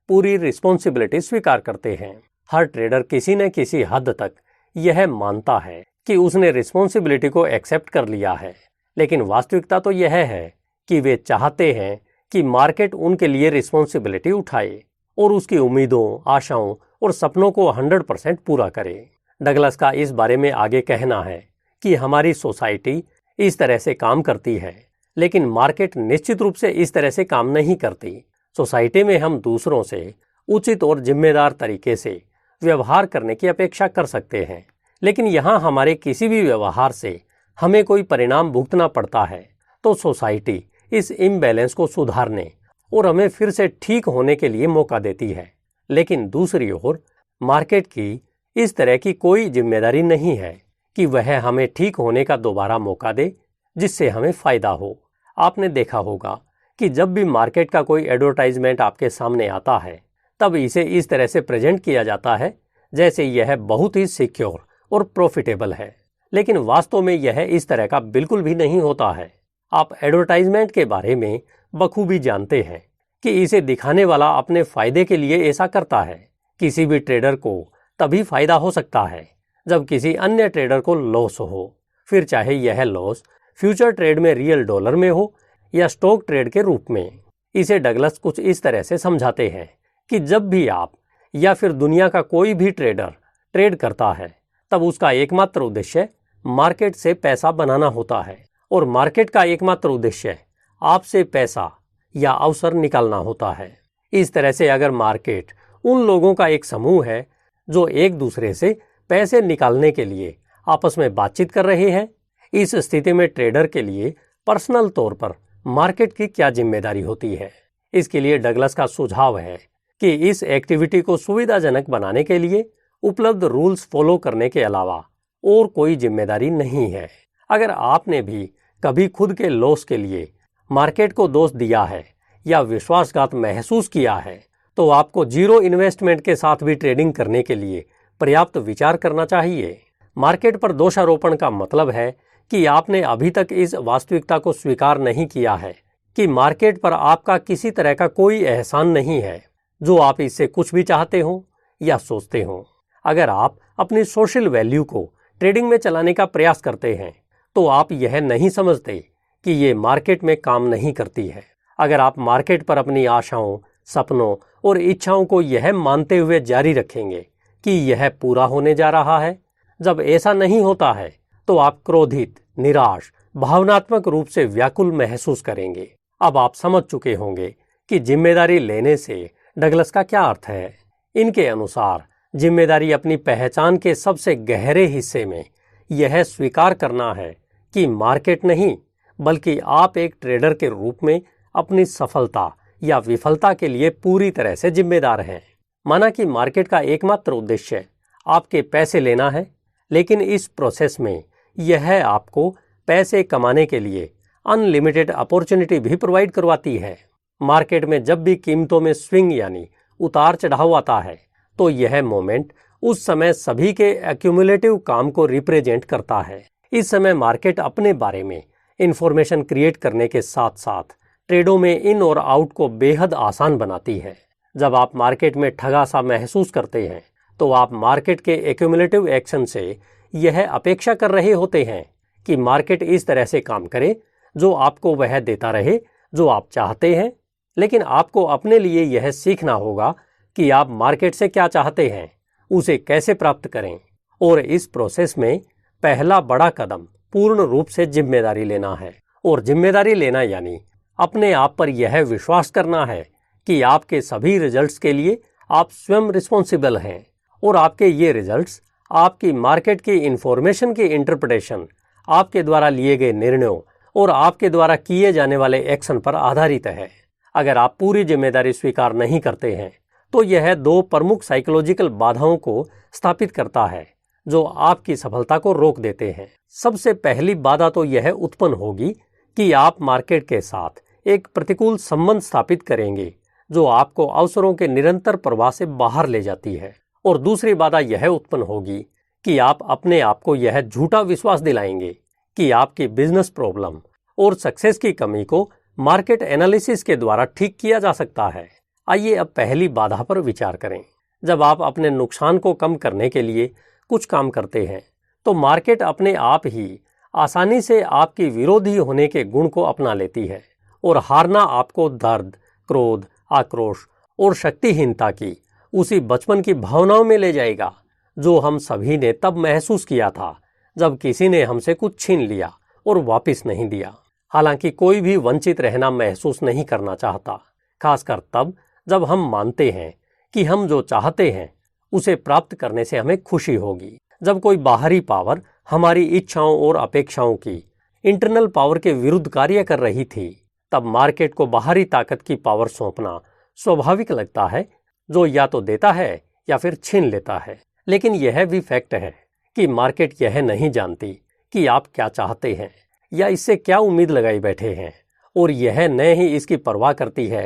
पूरी रिस्पॉन्सिबिलिटी स्वीकार करते हैं। हर ट्रेडर किसी न किसी हद तक यह मानता है कि उसने रिस्पॉन्सिबिलिटी को एक्सेप्ट कर लिया है, लेकिन वास्तविकता तो यह है कि वे चाहते हैं कि मार्केट उनके लिए रिस्पॉन्सिबिलिटी उठाए और उसकी उम्मीदों, आशाओं और सपनों को 100% पूरा करे। डगलस का इस बारे में आगे कहना है कि हमारी सोसाइटी इस तरह से काम करती है, लेकिन मार्केट निश्चित रूप से इस तरह से काम नहीं करती। सोसाइटी में हम दूसरों से उचित और जिम्मेदार तरीके से व्यवहार करने की अपेक्षा कर सकते हैं, लेकिन यहाँ हमारे किसी भी व्यवहार से हमें कोई परिणाम भुगतना पड़ता है तो सोसाइटी इस इम्बैलेंस को सुधारने और हमें फिर से ठीक होने के लिए मौका देती है। लेकिन दूसरी ओर मार्केट की इस तरह की कोई जिम्मेदारी नहीं है कि वह हमें ठीक होने का दोबारा मौका दे जिससे हमें फायदा हो। आपने देखा होगा कि जब भी मार्केट का कोई एडवर्टाइजमेंट आपके सामने आता है तब इसे इस तरह से प्रेजेंट किया जाता है जैसे यह बहुत ही सिक्योर और प्रॉफिटेबल है, लेकिन वास्तव में यह इस तरह का बिल्कुल भी नहीं होता है। आप एडवर्टाइजमेंट के बारे में बखूबी जानते हैं कि इसे दिखाने वाला अपने फायदे के लिए ऐसा करता है। किसी भी ट्रेडर को तभी फायदा हो सकता है जब किसी अन्य ट्रेडर को लॉस हो, फिर चाहे यह लॉस फ्यूचर ट्रेड में रियल डॉलर में हो या स्टॉक ट्रेड के रूप में। इसे डगलस कुछ इस तरह से समझाते हैं कि जब भी आप या फिर दुनिया का कोई भी ट्रेडर ट्रेड करता है तब उसका एकमात्र उद्देश्य मार्केट से पैसा बनाना होता है और मार्केट का एकमात्र उद्देश्य आपसे पैसा या अवसर निकालना होता है। इस तरह से अगर मार्केट उन लोगों का एक समूह है जो एक दूसरे से पैसे निकालने के लिए आपस में बातचीत कर रहे हैं, इस स्थिति में ट्रेडर के लिए पर्सनल तौर पर मार्केट की क्या जिम्मेदारी होती है? इसके लिए डगलस का सुझाव है कि इस एक्टिविटी को सुविधाजनक बनाने के लिए उपलब्ध रूल्स फॉलो करने के अलावा और कोई जिम्मेदारी नहीं है। अगर आपने भी कभी खुद के लॉस के लिए मार्केट को दोष दिया है या विश्वासघात महसूस किया है तो आपको जीरो इन्वेस्टमेंट के साथ भी ट्रेडिंग करने के लिए पर्याप्त विचार करना चाहिए। मार्केट पर दोषारोपण का मतलब है कि आपने अभी तक इस वास्तविकता को स्वीकार नहीं किया है कि मार्केट पर आपका किसी तरह का कोई एहसान नहीं है जो आप इससे कुछ भी चाहते हो या सोचते हो। अगर आप अपनी सोशल वैल्यू को ट्रेडिंग में चलाने का प्रयास करते हैं तो आप यह नहीं समझते कि ये मार्केट में काम नहीं करती है। अगर आप मार्केट पर अपनी आशाओं, सपनों और इच्छाओं को यह मानते हुए जारी रखेंगे कि यह पूरा होने जा रहा है, जब ऐसा नहीं होता है तो आप क्रोधित, निराश, भावनात्मक रूप से व्याकुल महसूस करेंगे। अब आप समझ चुके होंगे कि जिम्मेदारी लेने से डगलस का क्या अर्थ है। इनके अनुसार जिम्मेदारी अपनी पहचान के सबसे गहरे हिस्से में यह स्वीकार करना है कि मार्केट नहीं बल्कि आप एक ट्रेडर के रूप में अपनी सफलता या विफलता के लिए पूरी तरह से जिम्मेदार हैं। माना कि मार्केट का एकमात्र उद्देश्य आपके पैसे लेना है, लेकिन इस प्रोसेस में यह आपको पैसे कमाने के लिए अनलिमिटेड अपॉर्चुनिटी भी प्रोवाइड करवाती है। मार्केट में जब भी कीमतों में स्विंग यानी उतार चढ़ाव आता है तो यह मोमेंट उस समय सभी के एक्यूमुलेटिव काम को रिप्रेजेंट करता है। इस समय मार्केट अपने बारे में इंफॉर्मेशन क्रिएट करने के साथ साथ ट्रेडों में इन और आउट को बेहद आसान बनाती है। जब आप मार्केट में ठगा सा महसूस करते हैं तो आप मार्केट के एक्यूमुलेटिव एक्शन से यह अपेक्षा कर रहे होते हैं कि मार्केट इस तरह से काम करे जो आपको वह देता रहे जो आप चाहते हैं। लेकिन आपको अपने लिए यह सीखना होगा कि आप मार्केट से क्या चाहते हैं, उसे कैसे प्राप्त करें। और इस प्रोसेस में पहला बड़ा कदम पूर्ण रूप से जिम्मेदारी लेना है। और जिम्मेदारी लेना यानी अपने आप पर यह विश्वास करना है कि आपके सभी रिजल्ट्स के लिए आप स्वयं रिस्पॉन्सिबल हैं और आपके ये रिजल्ट्स आपकी मार्केट की इंफॉर्मेशन की इंटरप्रिटेशन, आपके द्वारा लिए गए निर्णयों और आपके द्वारा किए जाने वाले एक्शन पर आधारित है। अगर आप पूरी जिम्मेदारी स्वीकार नहीं करते हैं तो यह दो प्रमुख साइकोलॉजिकल बाधाओं को स्थापित करता है जो आपकी सफलता को रोक देते हैं। सबसे पहली बाधा तो यह उत्पन्न होगी कि आप मार्केट के साथ एक प्रतिकूल संबंध स्थापित करेंगे जो आपको अवसरों के निरंतर प्रवाह से बाहर ले जाती है। और दूसरी बाधा यह उत्पन्न होगी कि आप अपने आप को यह झूठा विश्वास दिलाएंगे कि आपकी बिजनेस प्रॉब्लम और सक्सेस की कमी को मार्केट एनालिसिस के द्वारा ठीक किया जा सकता है। आइए अब पहली बाधा पर विचार करें। जब आप अपने नुकसान को कम करने के लिए कुछ काम करते हैं तो मार्केट अपने आप ही आसानी से आपकी विरोधी होने के गुण को अपना लेती है और हारना आपको दर्द, क्रोध, आक्रोश और शक्तिहीनता की उसी बचपन की भावनाओं में ले जाएगा जो हम सभी ने तब महसूस किया था जब किसी ने हमसे कुछ छीन लिया और वापस नहीं दिया। हालांकि कोई भी वंचित रहना महसूस नहीं करना चाहता, खासकर तब जब हम मानते हैं कि हम जो चाहते हैं उसे प्राप्त करने से हमें खुशी होगी। जब कोई बाहरी पावर हमारी इच्छाओं और अपेक्षाओं की इंटरनल पावर के विरुद्ध कार्य कर रही थी तब मार्केट को बाहरी ताकत की पावर सौंपना स्वाभाविक लगता है जो या तो देता है या फिर छीन लेता है। लेकिन यह भी फैक्ट है कि मार्केट यह नहीं जानती कि आप क्या चाहते हैं या इससे क्या उम्मीद लगाई बैठे हैं और यह न ही इसकी परवाह करती है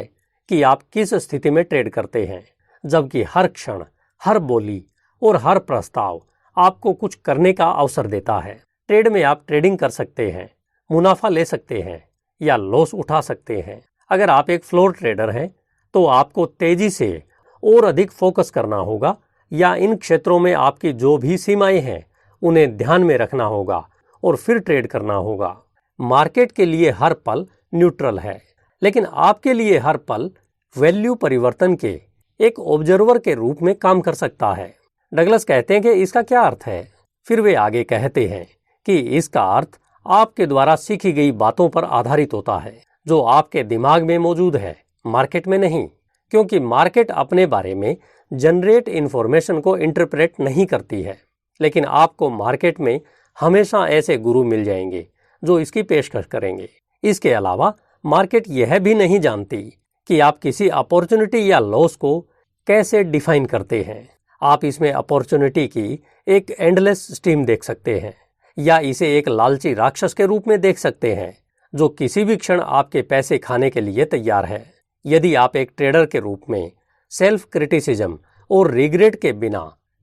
कि आप किस स्थिति में ट्रेड करते हैं, जबकि हर क्षण, हर बोली और हर प्रस्ताव आपको कुछ करने का अवसर देता है। ट्रेड में आप ट्रेडिंग कर सकते हैं, मुनाफा ले सकते हैं या लॉस उठा सकते हैं। अगर आप एक फ्लोर ट्रेडर हैं तो आपको तेजी से और अधिक फोकस करना होगा या इन क्षेत्रों में आपकी जो भी सीमाएं हैं उन्हें ध्यान में रखना होगा और फिर ट्रेड करना होगा। मार्केट के लिए हर पल न्यूट्रल है, लेकिन आपके लिए हर पल वैल्यू परिवर्तन के एक ऑब्जर्वर के रूप में काम कर सकता है। डगलस कहते हैं कि इसका क्या अर्थ है? फिर वे आगे कहते हैं कि इसका अर्थ आपके द्वारा सीखी गई बातों पर आधारित होता है, जो आपके दिमाग में मौजूद है, मार्केट में नहीं। क्योंकि मार्केट अपने बारे में जनरेट इंफॉर्मेशन को इंटरप्रेट नहीं करती है, लेकिन आपको मार्केट में हमेशा ऐसे गुरु मिल जाएंगे जो इसकी पेशकश करेंगे। इसके अलावा मार्केट यह भी नहीं जानती कि आप किसी अपॉर्चुनिटी या लॉस को कैसे डिफाइन करते हैं। आप इसमें अपॉर्चुनिटी की एक एंडलेस स्ट्रीम देख सकते हैं, या इसे एक लालची राक्षस के रूप में देख सकते हैं जो किसी भी क्षण आपके पैसे खाने के लिए तैयार है। यदि आप एक ट्रेडर के रूप में सेल्फ क्रिटिसिज्म और रिग्रेट के बिना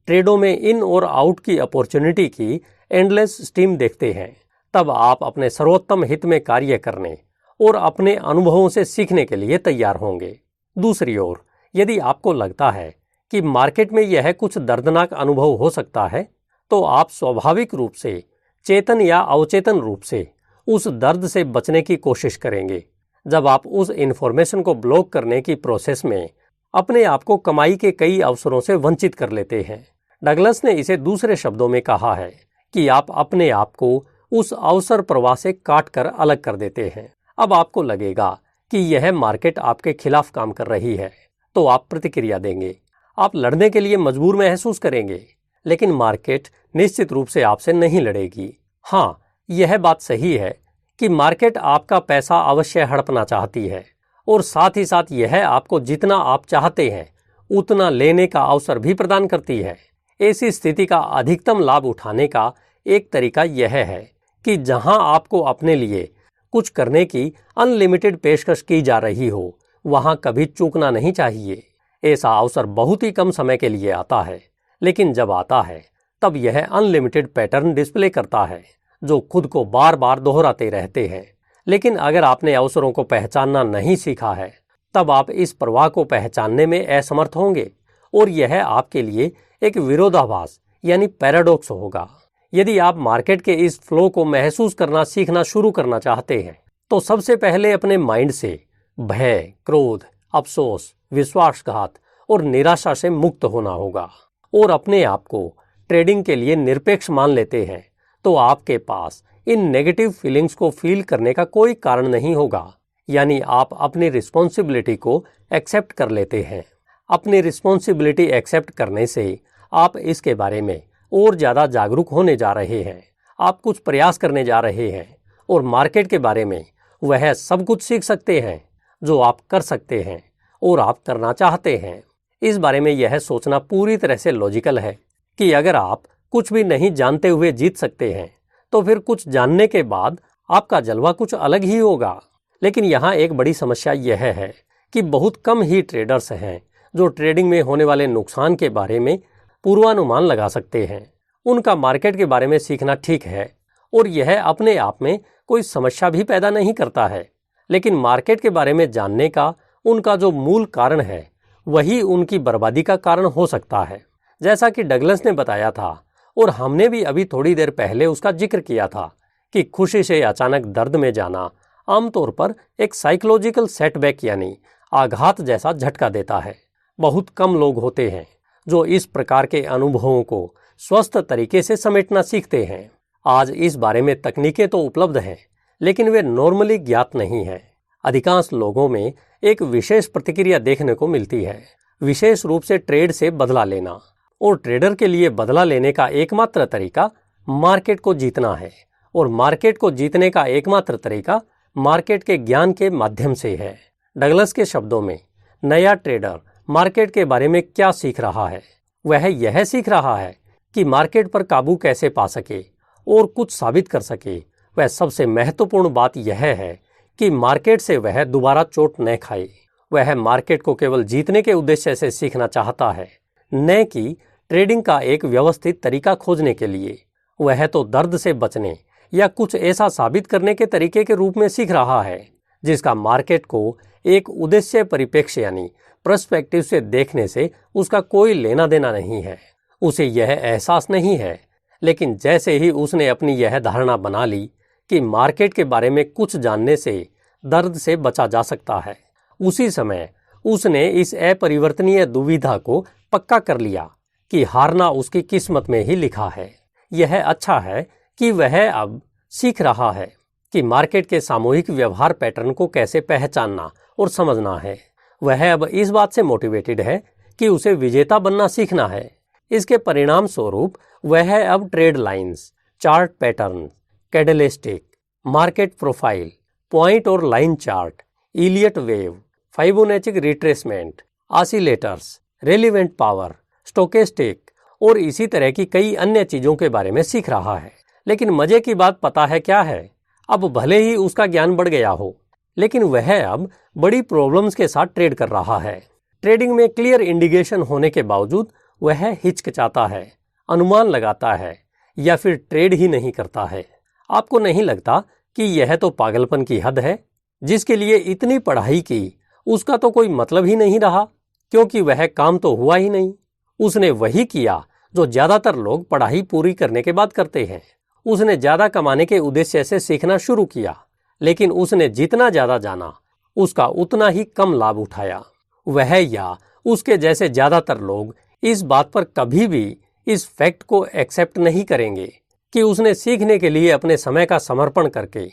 ट्रेडों में इन और आउट की अपॉर्चुनिटी की एंडलेस स्ट्रीम देखते हैं, तब आप अपने सर्वोत्तम हित में कार्य करने और अपने अनुभवों से सीखने के लिए तैयार होंगे। दूसरी ओर, यदि आपको लगता है कि मार्केट में यह कुछ दर्दनाक अनुभव हो सकता है, तो आप स्वाभाविक रूप से चेतन या अवचेतन रूप से उस दर्द से बचने की कोशिश करेंगे। जब आप उस इंफॉर्मेशन को ब्लॉक करने की प्रोसेस में अपने आप को कमाई के कई अवसरों से वंचित कर लेते हैं। डगलस ने इसे दूसरे शब्दों में कहा है कि आप अपने आप को उस अवसर प्रवाह से काट कर अलग कर देते हैं। अब आपको लगेगा कि यह मार्केट आपके खिलाफ काम कर रही है, तो आप प्रतिक्रिया देंगे। आप लड़ने के लिए मजबूर महसूस करेंगे, लेकिन मार्केट निश्चित रूप से आपसे नहीं लड़ेगी। हाँ, यह बात सही है कि मार्केट आपका पैसा अवश्य हड़पना चाहती है, और साथ ही साथ यह आपको जितना आप चाहते हैं उतना लेने का अवसर भी प्रदान करती है। ऐसी स्थिति का अधिकतम लाभ उठाने का एक तरीका यह है कि जहां आपको अपने लिए कुछ करने की अनलिमिटेड पेशकश की जा रही हो, वहां कभी चूकना नहीं चाहिए। ऐसा अवसर बहुत ही कम समय के लिए आता है, लेकिन जब आता है तब यह अनलिमिटेड पैटर्न डिस्प्ले करता है जो खुद को बार बार दोहराते रहते हैं। लेकिन अगर आपने अवसरों को पहचानना नहीं सीखा है, तब आप इस प्रवाह को पहचानने में असमर्थ होंगे, और यह आपके लिए एक विरोधाभास यानी पैराडॉक्स होगा। यदि आप मार्केट के इस फ्लो को महसूस करना सीखना शुरू करना चाहते हैं, तो सबसे पहले अपने माइंड से भय, क्रोध, अफसोस, विश्वासघात और निराशा से मुक्त होना होगा, और अपने आप को ट्रेडिंग के लिए निरपेक्ष मान लेते हैं, तो आपके पास इन नेगेटिव फीलिंग्स को फील करने का कोई कारण नहीं होगा। यानी आप अपनी रिस्पॉन्सिबिलिटी को एक्सेप्ट कर लेते हैं। अपनी रिस्पॉन्सिबिलिटी एक्सेप्ट करने से आप इसके बारे में और ज़्यादा जागरूक होने जा रहे हैं। आप कुछ प्रयास करने जा रहे हैं और मार्केट के बारे में वह सब कुछ सीख सकते हैं जो आप कर सकते हैं और आप करना चाहते हैं। इस बारे में यह सोचना पूरी तरह से लॉजिकल है कि अगर आप कुछ भी नहीं जानते हुए जीत सकते हैं, तो फिर कुछ जानने के बाद आपका जलवा कुछ अलग ही होगा। लेकिन यहाँ एक बड़ी समस्या यह है कि बहुत कम ही ट्रेडर्स हैं जो ट्रेडिंग में होने वाले नुकसान के बारे में पूर्वानुमान लगा सकते हैं। उनका मार्केट के बारे में सीखना ठीक है, और यह अपने आप में कोई समस्या भी पैदा नहीं करता है, लेकिन मार्केट के बारे में जानने का उनका जो मूल कारण है, वही उनकी बर्बादी का कारण हो सकता है। जैसा कि डगलस ने बताया था, और हमने भी अभी थोड़ी देर पहले उसका जिक्र किया था, कि खुशी से अचानक दर्द में जाना आमतौर पर एक साइकोलॉजिकल सेटबैक यानी आघात जैसा झटका देता है। बहुत कम लोग होते हैं जो इस प्रकार के अनुभवों को स्वस्थ तरीके से समेटना सीखते हैं। आज इस बारे में तकनीकें तो उपलब्ध हैं, लेकिन वे नॉर्मली ज्ञात नहीं हैं। अधिकांश लोगों में एक विशेष प्रतिक्रिया देखने को मिलती है, विशेष रूप से ट्रेड से बदला लेना, और ट्रेडर के लिए बदला लेने का एकमात्र तरीका मार्केट को जीतना है, और मार्केट को जीतने का एकमात्र तरीका मार्केट के ज्ञान के माध्यम से है। डगलस के शब्दों में, नया ट्रेडर मार्केट के बारे में क्या सीख रहा है? वह यह सीख रहा है कि मार्केट पर काबू कैसे पा सके और कुछ साबित कर सके। वह सबसे महत्वपूर्ण बात यह है कि मार्केट से वह दोबारा चोट न खाए। वह मार्केट को केवल जीतने के उद्देश्य से सीखना चाहता है, न कि ट्रेडिंग का एक व्यवस्थित तरीका खोजने के लिए। वह तो दर्द से बचने या कुछ ऐसा साबित करने के तरीके के रूप में सीख रहा है जिसका मार्केट को एक उद्देश्य परिप्रेक्ष्य यानी पर्सपेक्टिव से देखने से उसका कोई लेना देना नहीं है। उसे यह एहसास नहीं है, लेकिन जैसे ही उसने अपनी यह धारणा बना ली कि मार्केट के बारे में कुछ जानने से दर्द से बचा जा सकता है। उसी समय उसने इस अपरिवर्तनीय दुविधा को पक्का कर लिया कि हारना उसकी किस्मत में ही लिखा है। यह अच्छा है कि वह अब सीख रहा है कि मार्केट के सामूहिक व्यवहार पैटर्न को कैसे पहचानना और समझना है। वह अब इस बात से मोटिवेटेड है कि उसे विजेता बनना सीखना है। इसके परिणाम स्वरूप वह अब trade lines, chart pattern, candlestick, market profile, point और line chart, Elliott wave, Fibonacci retracement, oscillators, relevant power, stochastic और इसी तरह की कई अन्य चीजों के बारे में सीख रहा है। लेकिन मजे की बात पता है क्या है? अब भले ही उसका ज्ञान बढ़ गया हो, लेकिन वह अब बड़ी प्रॉब्लम्स के साथ ट्रेड कर रहा है। ट्रेडिंग में क्लियर इंडिकेशन होने के बावजूद वह हिचकिचाता है, अनुमान लगाता है या फिर ट्रेड ही नहीं करता है। आपको नहीं लगता कि यह तो पागलपन की हद है? जिसके लिए इतनी पढ़ाई की उसका तो कोई मतलब ही नहीं रहा, क्योंकि वह काम तो हुआ ही नहीं। उसने वही किया जो ज्यादातर लोग पढ़ाई पूरी करने के बाद करते हैं। उसने ज्यादा कमाने के उद्देश्य से सीखना शुरू किया, लेकिन उसने जितना ज्यादा जाना उसका उतना ही कम लाभ उठाया। वह या उसके जैसे ज्यादातर लोग इस बात पर कभी भी इस फैक्ट को एक्सेप्ट नहीं करेंगे कि उसने सीखने के लिए अपने समय का समर्पण करके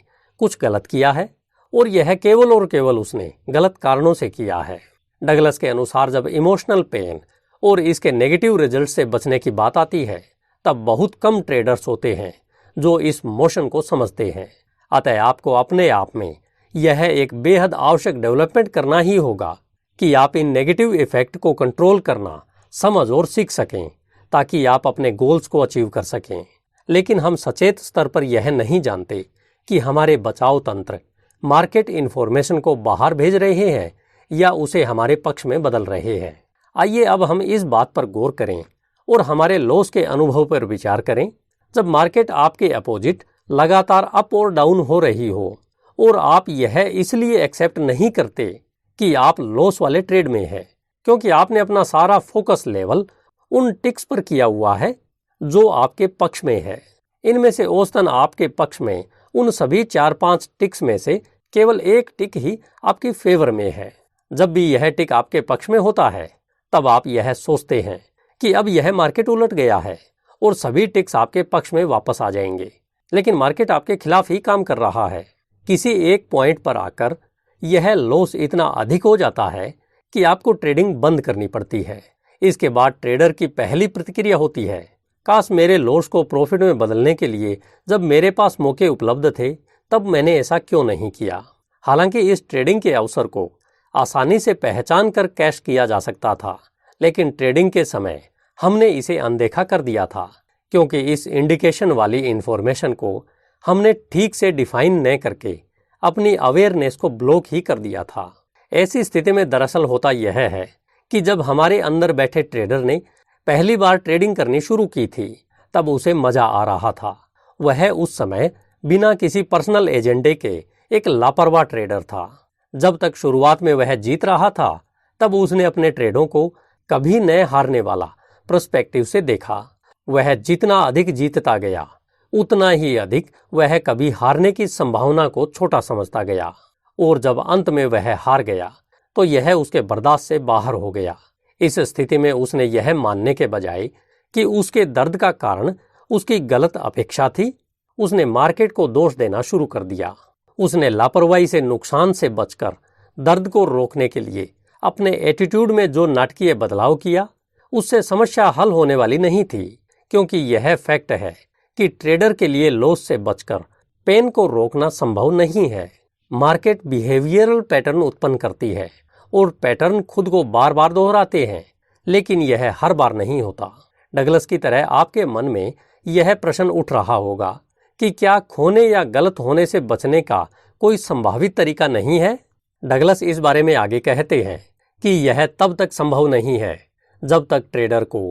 कुछ गलत किया है, और यह केवल और केवल उसने गलत कारणों से किया है। डगलस के अनुसार जब इमोशनल पेन और इसके नेगेटिव रिजल्ट से बचने की बात आती है, तब बहुत कम ट्रेडर्स होते हैं जो इस मोशन को समझते हैं। अतः आपको अपने आप में यह एक बेहद आवश्यक डेवलपमेंट करना ही होगा कि आप इन नेगेटिव इफेक्ट को कंट्रोल करना समझ और सीख सकें, ताकि आप अपने गोल्स को अचीव कर सकें। लेकिन हम सचेत स्तर पर यह नहीं जानते कि हमारे बचाव तंत्र मार्केट इन्फॉर्मेशन को बाहर भेज रहे हैं या उसे हमारे पक्ष में बदल रहे हैं। आइए अब हम इस बात पर गौर करें और हमारे लॉस के अनुभव पर विचार करें। जब मार्केट आपके अपोजिट लगातार अप और डाउन हो रही हो और आप यह इसलिए एक्सेप्ट नहीं करते कि आप लॉस वाले ट्रेड में हैं, क्योंकि आपने अपना सारा फोकस लेवल उन टिक्स पर किया हुआ है जो आपके पक्ष में है। इनमें से औसतन आपके पक्ष में उन सभी 4-5 टिक्स में से केवल एक टिक ही आपकी फेवर में है। जब भी यह टिक आपके पक्ष में होता है, तब आप यह सोचते हैं कि अब यह मार्केट उलट गया है और सभी टिक्स आपके पक्ष में वापस आ जाएंगे। लेकिन मार्केट आपके खिलाफ ही काम कर रहा है। किसी एक पॉइंट पर आकर यह लॉस इतना अधिक हो जाता है कि आपको ट्रेडिंग बंद करनी पड़ती है। इसके बाद ट्रेडर की पहली प्रतिक्रिया होती है, काश मेरे लॉस को प्रॉफिट में बदलने के लिए जब मेरे पास मौके उपलब्ध थे तब मैंने ऐसा क्यों नहीं किया। हालांकि इस ट्रेडिंग के अवसर को आसानी से पहचान कर कैश किया जा सकता था, लेकिन ट्रेडिंग के समय हमने इसे अनदेखा कर दिया था, क्योंकि इस इंडिकेशन वाली इंफॉर्मेशन को हमने ठीक से डिफाइन न करके अपनी अवेयरनेस को ब्लॉक ही कर दिया था। ऐसी स्थिति में दरअसल होता यह है कि जब हमारे अंदर बैठे ट्रेडर ने पहली बार ट्रेडिंग करनी शुरू की थी, तब उसे मजा आ रहा था। वह उस समय बिना किसी पर्सनल एजेंडे के एक लापरवाह ट्रेडर था। जब तक शुरुआत में वह जीत रहा था, तब उसने अपने ट्रेडों को कभी न हारने वाला पर्सपेक्टिव से देखा। वह जितना अधिक जीतता गया, उतना ही अधिक वह कभी हारने की संभावना को छोटा समझता गया, और जब अंत में वह हार गया तो यह उसके बर्दाश्त से बाहर हो गया। इस स्थिति में उसने यह मानने के बजाय कि उसके दर्द का कारण उसकी गलत अपेक्षा थी, उसने मार्केट को दोष देना शुरू कर दिया। उसने लापरवाही से नुकसान से बचकर दर्द को रोकने के लिए अपने एटीट्यूड में जो नाटकीय बदलाव किया, उससे समस्या हल होने वाली नहीं थी, क्योंकि यह फैक्ट है कि ट्रेडर के लिए लॉस से बचकर पेन को रोकना संभव नहीं है। मार्केट बिहेवियरल पैटर्न उत्पन्न करती है और पैटर्न खुद को बार बार दोहराते हैं, लेकिन यह हर बार नहीं होता। डगलस की तरह आपके मन में यह प्रश्न उठ रहा होगा कि क्या खोने या गलत होने से बचने का कोई संभावित तरीका नहीं है। डगलस इस बारे में आगे कहते हैं कि यह तब तक संभव नहीं है जब तक ट्रेडर को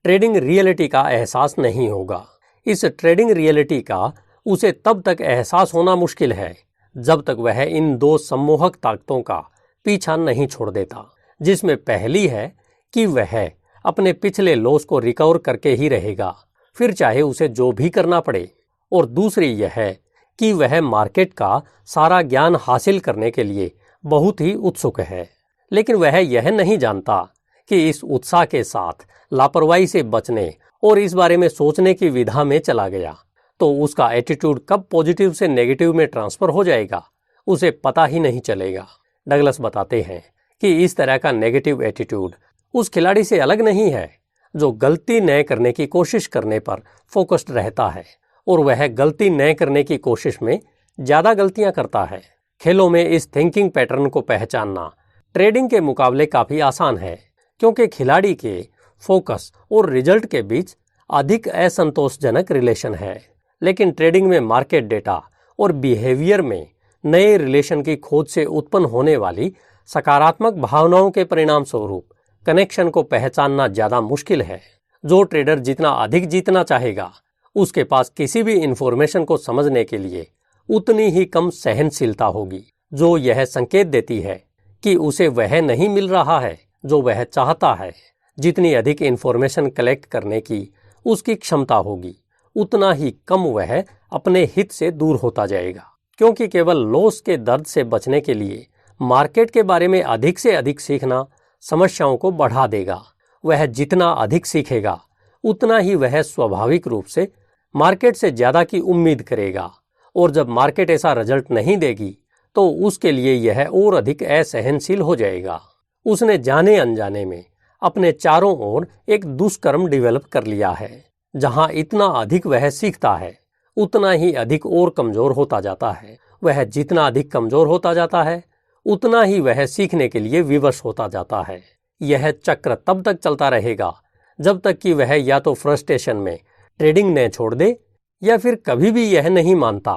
ट्रेडिंग रियलिटी का एहसास नहीं होगा। इस ट्रेडिंग रियलिटी का उसे तब तक एहसास होना मुश्किल है जब तक वह इन दो सम्मोहक ताकतों का पीछा नहीं छोड़ देता, जिसमें पहली है कि वह अपने पिछले लॉस को रिकवर करके ही रहेगा, फिर चाहे उसे जो भी करना पड़े, और दूसरी यह है कि वह मार्केट का सारा ज्ञान हासिल करने के लिए बहुत ही उत्सुक है, लेकिन वह यह नहीं जानता कि इस उत्साह के साथ लापरवाही से बचने और इस बारे में सोचने की विधा में चला गया तो उसका एटीट्यूड कब पॉजिटिव से नेगेटिव में ट्रांसफर हो जाएगा उसे पता ही नहीं चलेगा। डगलस बताते हैं कि इस तरह का नेगेटिव एटीट्यूड उस खिलाड़ी से अलग नहीं है जो गलती न करने की कोशिश करने पर फोकस्ड रहता है और वह गलती न करने की कोशिश में ज़्यादा गलतियां करता है। खेलों में इस थिंकिंग पैटर्न को पहचानना ट्रेडिंग के मुकाबले काफ़ी आसान है, क्योंकि खिलाड़ी के फोकस और रिजल्ट के बीच अधिक असंतोषजनक रिलेशन है। लेकिन ट्रेडिंग में मार्केट डेटा और बिहेवियर में नए रिलेशन की खोज से उत्पन्न होने वाली सकारात्मक भावनाओं के परिणाम स्वरूप कनेक्शन को पहचानना ज़्यादा मुश्किल है। जो ट्रेडर जितना अधिक जीतना चाहेगा उसके पास किसी भी इंफॉर्मेशन को समझने के लिए उतनी ही कम सहनशीलता होगी, जो यह संकेत देती है कि उसे वह नहीं मिल रहा है जो वह चाहता है। जितनी अधिक इंफॉर्मेशन कलेक्ट करने की उसकी क्षमता होगी उतना ही कम वह अपने हित से दूर होता जाएगा, क्योंकि केवल लॉस के दर्द से बचने के लिए मार्केट के बारे में अधिक से अधिक सीखना समस्याओं को बढ़ा देगा। वह जितना अधिक सीखेगा उतना ही वह स्वाभाविक रूप से मार्केट से ज़्यादा की उम्मीद करेगा, और जब मार्केट ऐसा रिजल्ट नहीं देगी तो उसके लिए यह और अधिक असहनशील हो जाएगा। उसने जाने अनजाने में अपने चारों ओर एक दुष्कर्म डेवलप कर लिया है, जहां इतना अधिक वह सीखता है उतना ही अधिक और कमजोर होता जाता है। वह जितना अधिक कमजोर होता जाता है उतना ही वह सीखने के लिए विवश होता जाता है। यह चक्र तब तक चलता रहेगा जब तक कि वह या तो फ्रस्ट्रेशन में ट्रेडिंग न छोड़ दे या फिर कभी भी यह नहीं मानता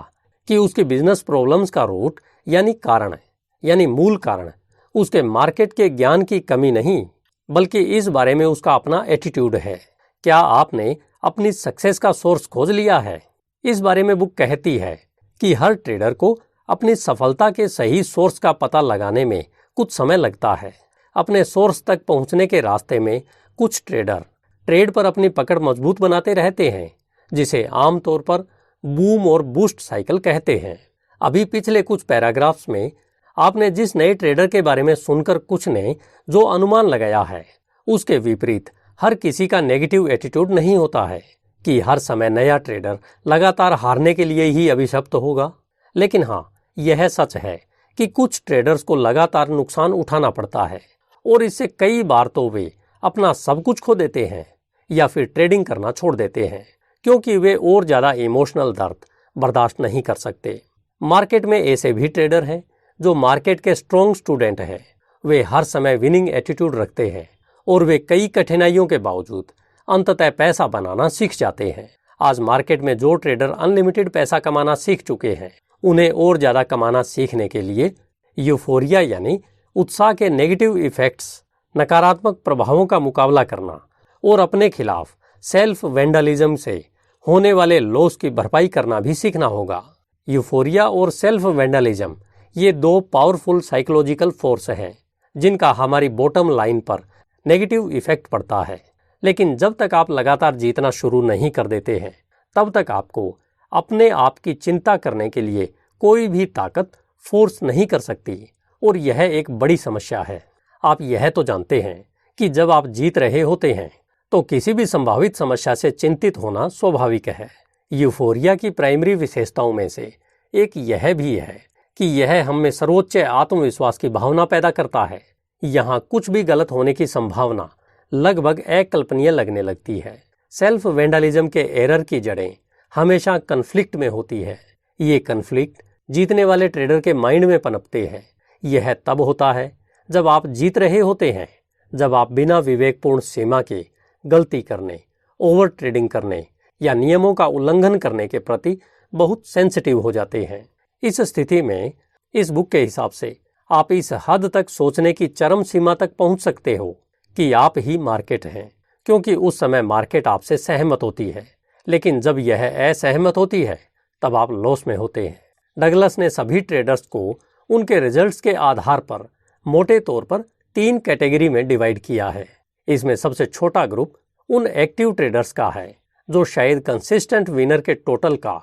कि उसकी बिजनेस प्रॉब्लम्स का रूट यानी मूल कारण उसके मार्केट के ज्ञान की कमी नहीं, बल्कि इस बारे में उसका अपना एटीट्यूड है। क्या आपने अपनी सक्सेस का सोर्स खोज लिया है? इस बारे में बुक कहती है कि हर ट्रेडर को अपनी सफलता के सही सोर्स का पता लगाने में कुछ समय लगता है। अपने सोर्स तक पहुंचने के रास्ते में कुछ ट्रेडर ट्रेड पर अपनी पकड़ मजबूत बनाते रहते हैं, जिसे आमतौर पर बूम और बूस्ट साइकिल कहते हैं। अभी पिछले कुछ पैराग्राफ्स में आपने जिस नए ट्रेडर के बारे में सुनकर कुछ ने जो अनुमान लगाया है, उसके विपरीत हर किसी का नेगेटिव एटीट्यूड नहीं होता है कि हर समय नया ट्रेडर लगातार हारने के लिए ही अभिशप्त होगा। लेकिन हाँ, यह सच है कि कुछ ट्रेडर्स को लगातार नुकसान उठाना पड़ता है और इससे कई बार तो वे अपना सब कुछ खो देते हैं या फिर ट्रेडिंग करना छोड़ देते हैं, क्योंकि वे और ज़्यादा इमोशनल दर्द बर्दाश्त नहीं कर सकते। मार्केट में ऐसे भी ट्रेडर हैं जो मार्केट के स्ट्रॉन्ग स्टूडेंट हैं। वे हर समय विनिंग एटीट्यूड रखते हैं और वे कई कठिनाइयों के बावजूद अंततः पैसा बनाना सीख जाते हैं। आज मार्केट में जो ट्रेडर अनलिमिटेड पैसा कमाना सीख चुके हैं, उन्हें और ज़्यादा कमाना सीखने के लिए यूफोरिया यानी उत्साह के नेगेटिव इफेक्ट्स, नकारात्मक प्रभावों का मुकाबला करना और अपने खिलाफ सेल्फ वेंडलिज्म से होने वाले लॉस की भरपाई करना भी सीखना होगा। यूफोरिया और सेल्फ वेंडलिज्म ये दो पावरफुल साइकोलॉजिकल फोर्स हैं जिनका हमारी बॉटम लाइन पर नेगेटिव इफेक्ट पड़ता है। लेकिन जब तक आप लगातार जीतना शुरू नहीं कर देते हैं, तब तक आपको अपने आप की चिंता करने के लिए कोई भी ताकत फोर्स नहीं कर सकती, और यह एक बड़ी समस्या है। आप यह तो जानते हैं कि जब आप जीत रहे होते हैं तो किसी भी संभावित समस्या से चिंतित होना स्वाभाविक है। यूफोरिया की प्राइमरी विशेषताओं में से एक यह भी है कि यह हम में सर्वोच्च आत्मविश्वास की भावना पैदा करता है। यहाँ कुछ भी गलत होने की संभावना लगभग अकल्पनीय लगने लगती है। सेल्फ वेंडलिज्म के एरर की जड़ें हमेशा कन्फ्लिक्ट में होती है। ये कन्फ्लिक्ट जीतने वाले ट्रेडर के माइंड में पनपते हैं। यह तब होता है जब आप जीत रहे होते हैं, जब आप बिना विवेकपूर्ण सीमा के गलती करने, ओवर ट्रेडिंग करने या नियमों का उल्लंघन करने के प्रति बहुत सेंसिटिव हो जाते हैं। इस स्थिति में इस बुक के हिसाब से आप इस हद तक सोचने की चरम सीमा तक पहुंच सकते हो कि आप ही मार्केट हैं, क्योंकि उस समय मार्केट आपसे सहमत होती है। लेकिन जब यह असहमत होती है तब आप लॉस में होते हैं। डगलस ने सभी ट्रेडर्स को उनके रिजल्ट्स के आधार पर मोटे तौर पर 3 कैटेगरी में डिवाइड किया है। इसमें सबसे छोटा ग्रुप उन एक्टिव ट्रेडर्स का है जो शायद कंसिस्टेंट विनर के टोटल का